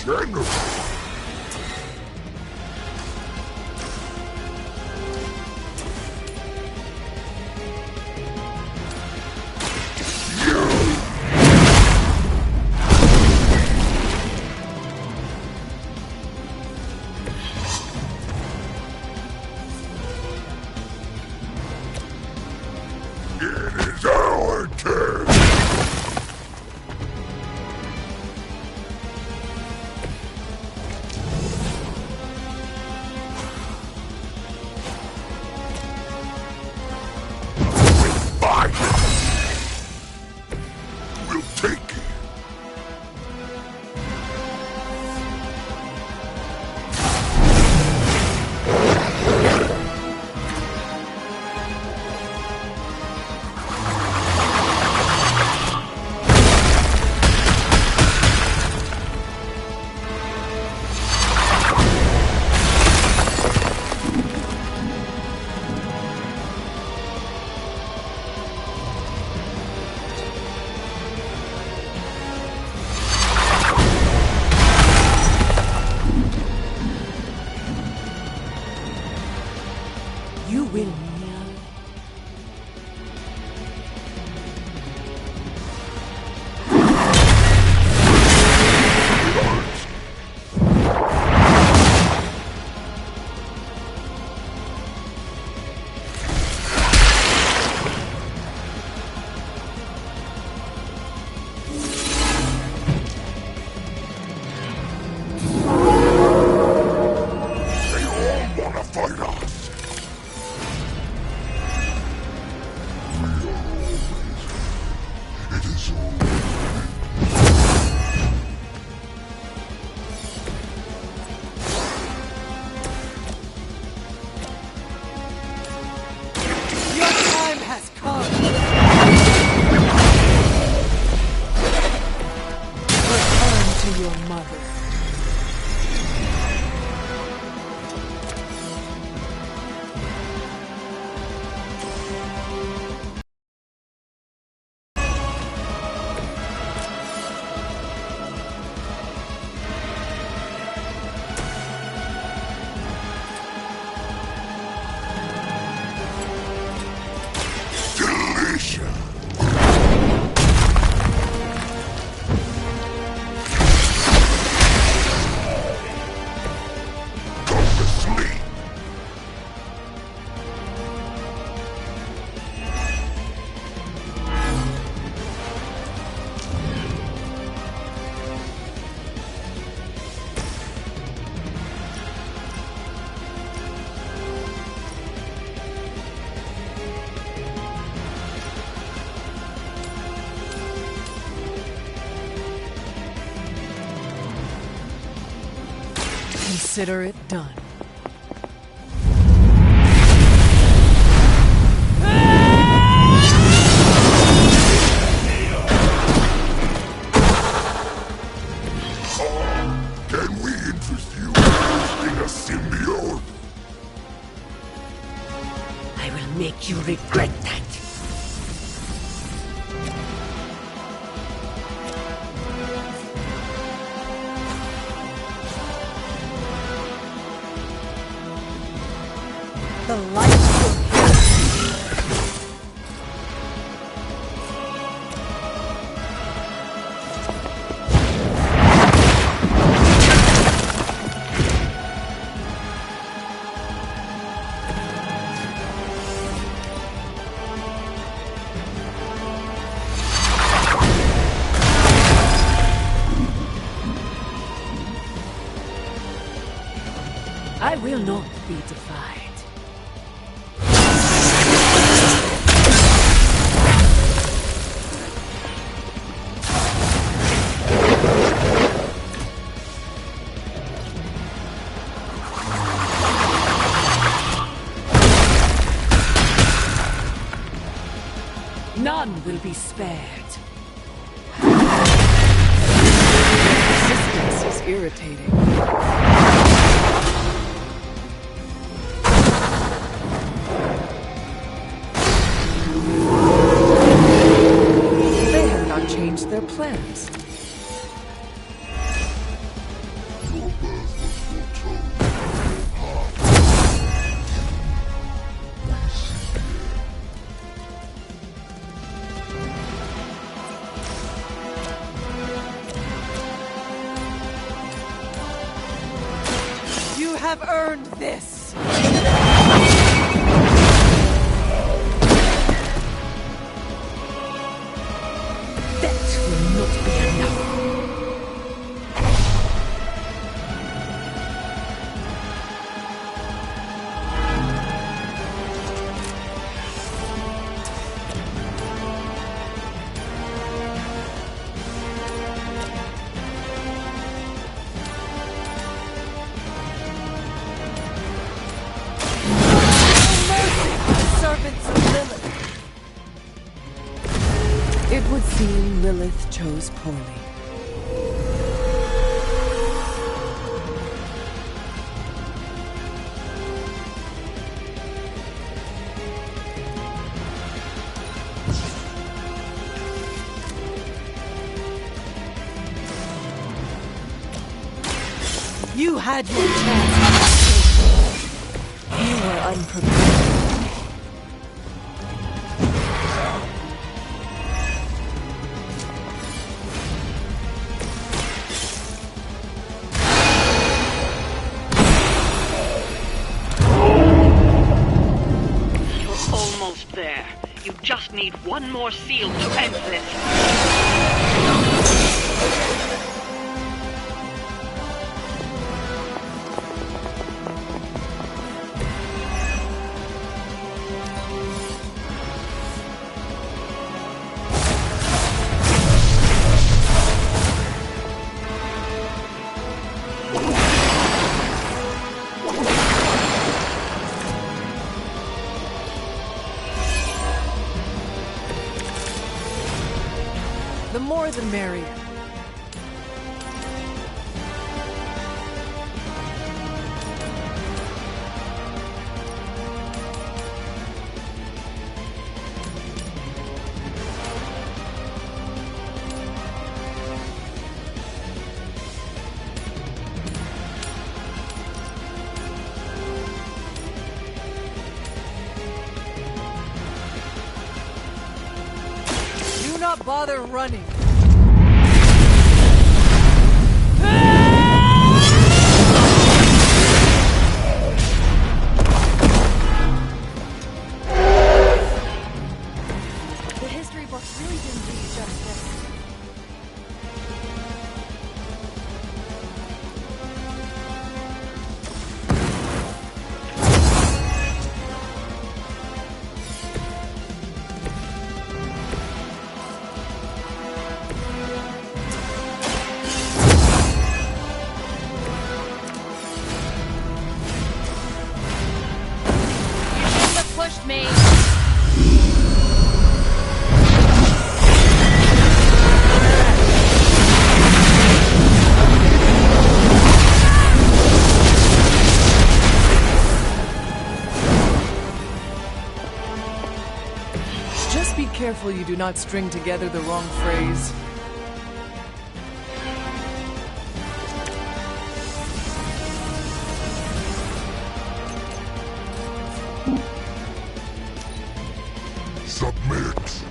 generous. It is our turn. We'll take it. You win, Neon. They all wanna fight us. It is Your time has come. Return to your mother. delicious. Go to sleep. Consider it done. Can we interest you in a symbiote? I will make you regret that. The light will I will not be defied. None will be spared. Resistance is irritating. They have not changed their plans. have earned this! That will not be enough. Servants of Lilith. It would seem Lilith chose poorly. You had your chance. You were unprepared. Almost there. You just need one more seal to end this. The more the merrier. Do not bother running. The history books really didn't do you justice. Pushed me. Just be careful you do not string together the wrong phrase. Submit.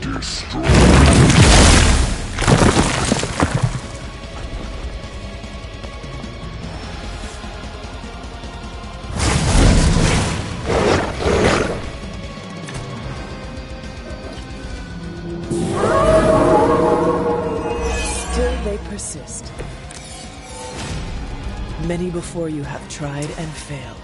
Destroy. Still they persist. Many before you have tried and failed.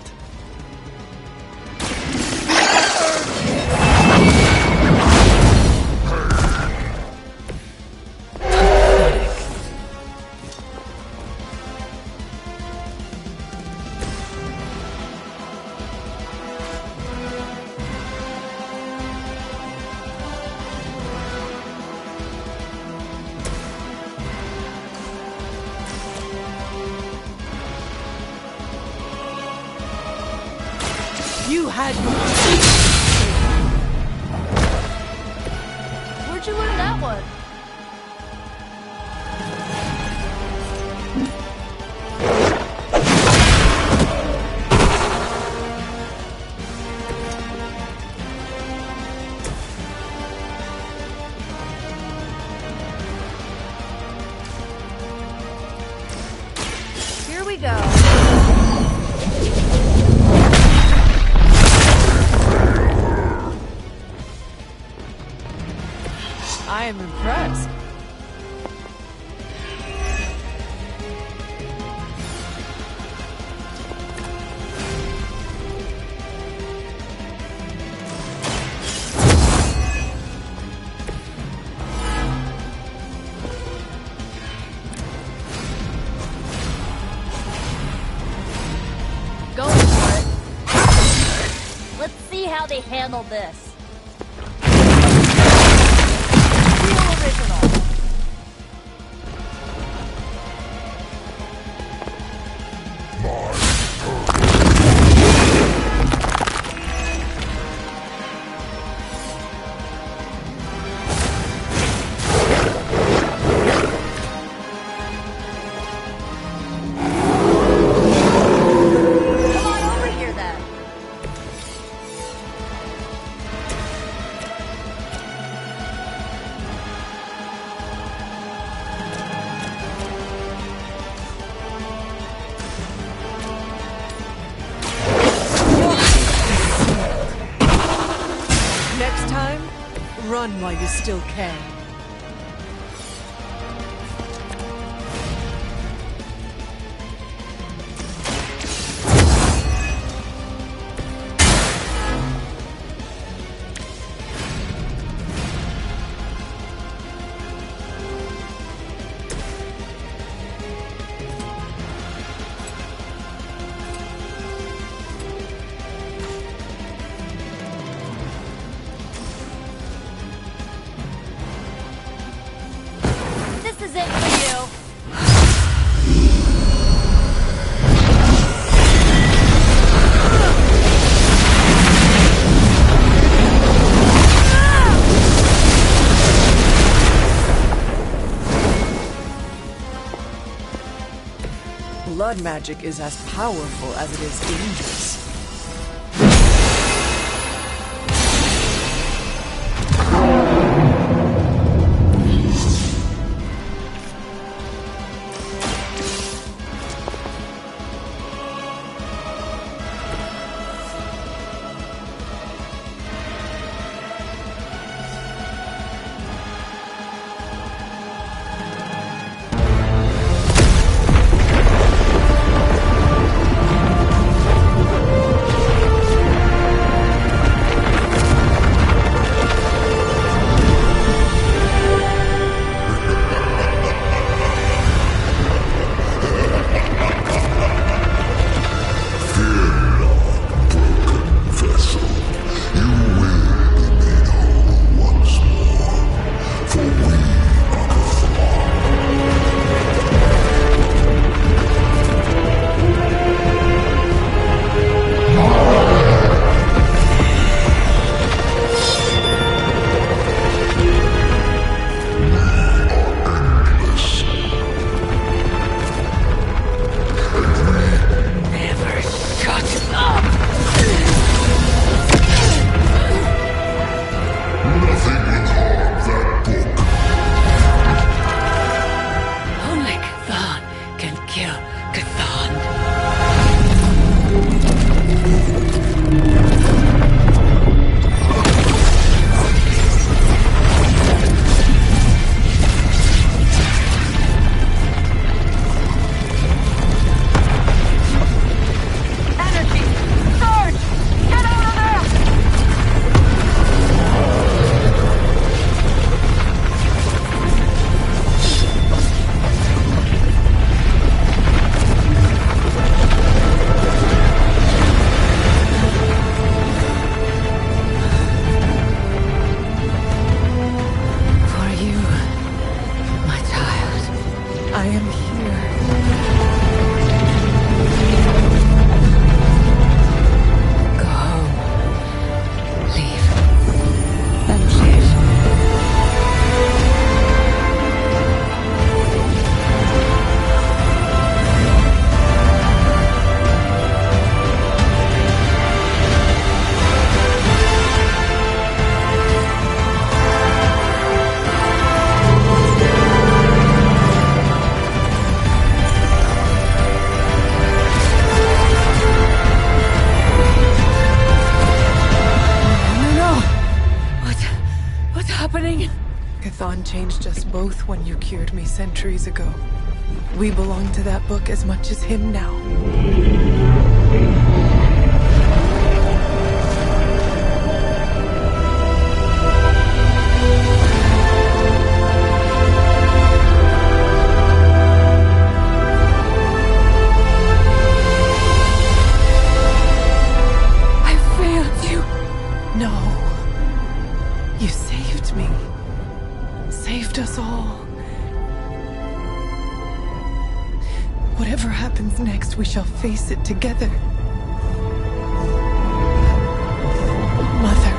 You had your Where'd you learn that one? I'm impressed. Go for it. Let's see how they handle this. Real original. Come on over here then. Next time, run while you still can. This is it for you. Blood magic is as powerful as it is dangerous. Chthon changed us both when you cured me centuries ago. We belong to that book as much as him now. No. You saved me. Saved us all. Whatever happens next, we shall face it together. Mother.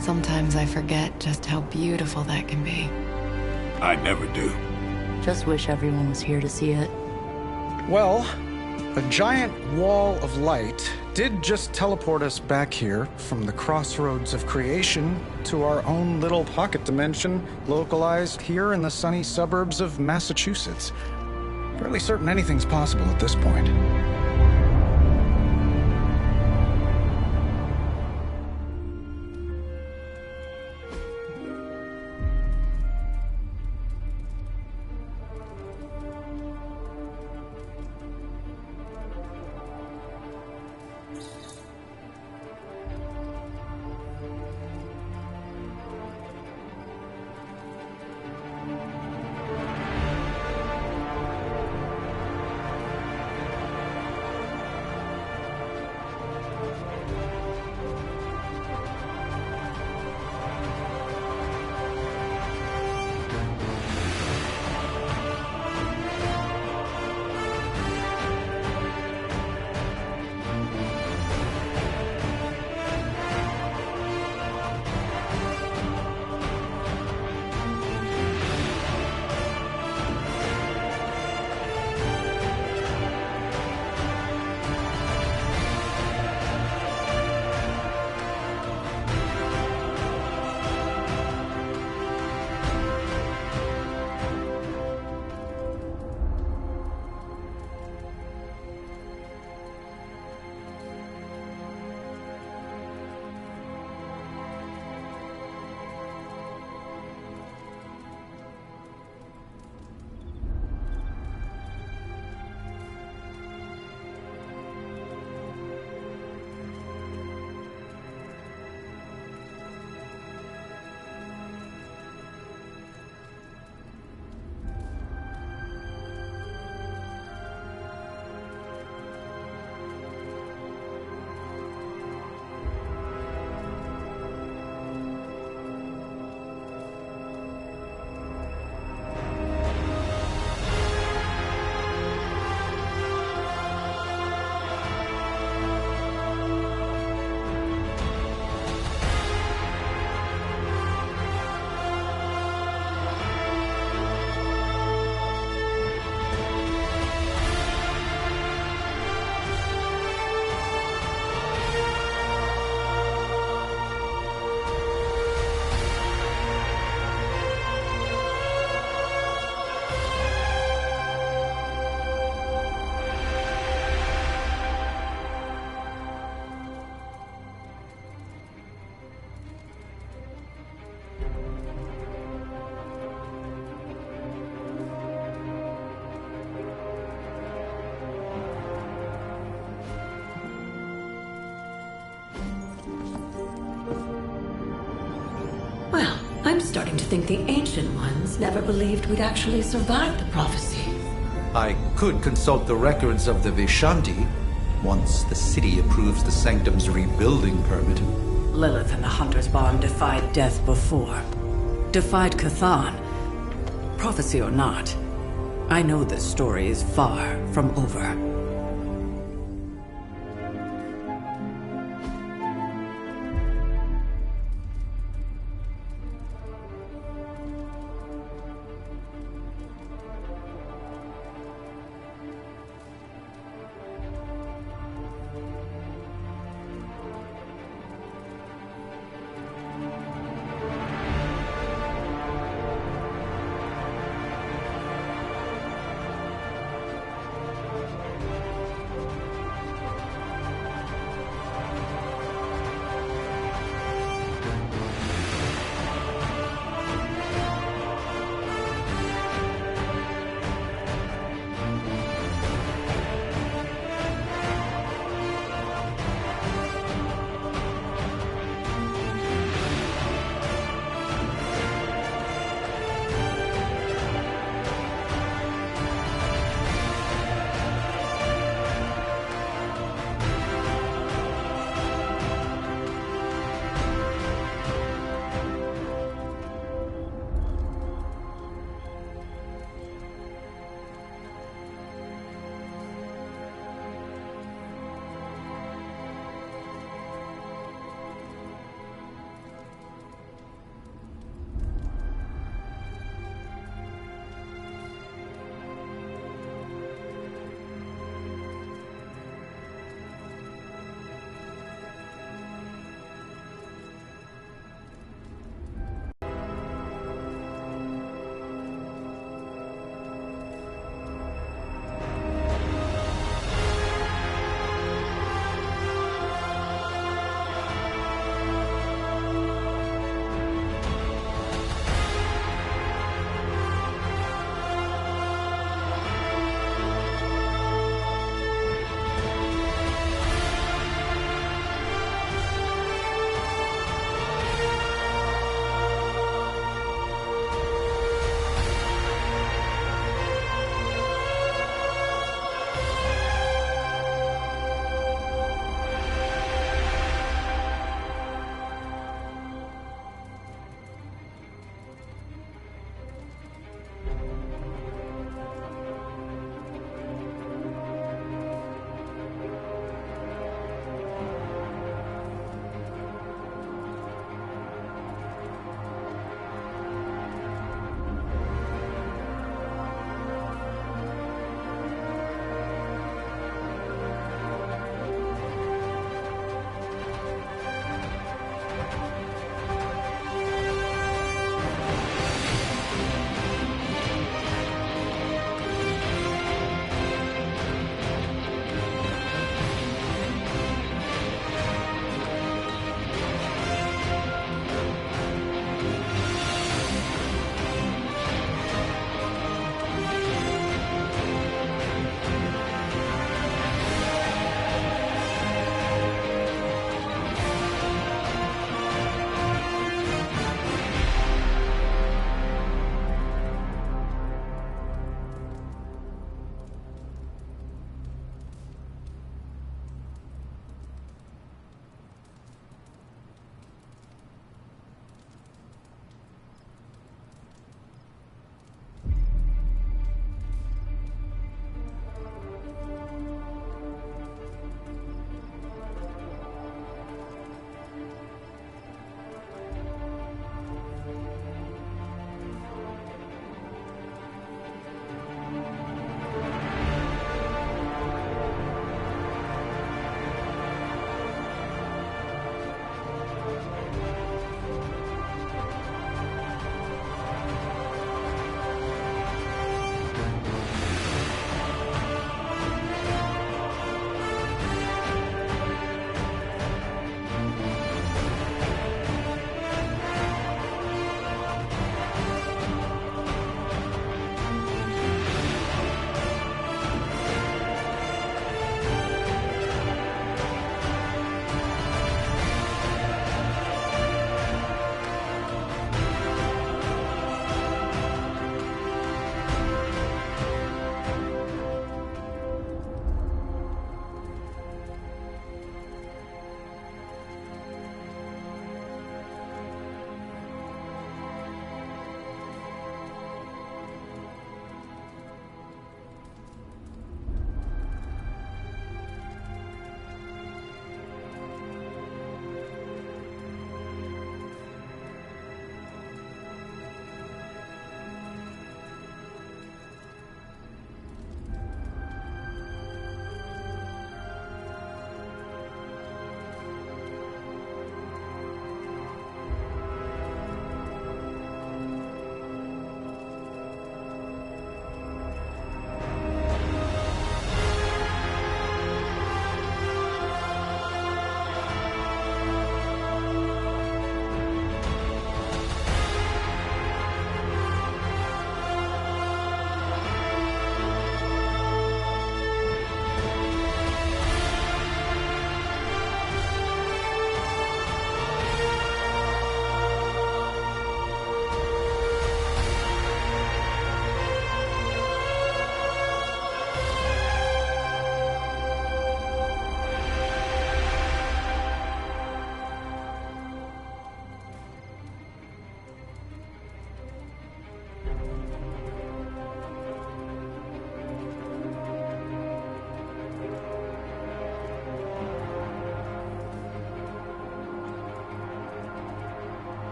Sometimes I forget just how beautiful that can be. I never do. Just wish everyone was here to see it. Well, a giant wall of light did just teleport us back here from the crossroads of creation to our own little pocket dimension localized here in the sunny suburbs of Massachusetts. Fairly certain anything's possible at this point. I'm starting to think the Ancient Ones never believed we'd actually survive the prophecy. I could consult the records of the Vishanti once the city approves the Sanctum's rebuilding permit. Lilith and the Hunter's Bond defied death before. Defied Cathan. Prophecy or not, I know this story is far from over.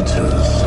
servitors.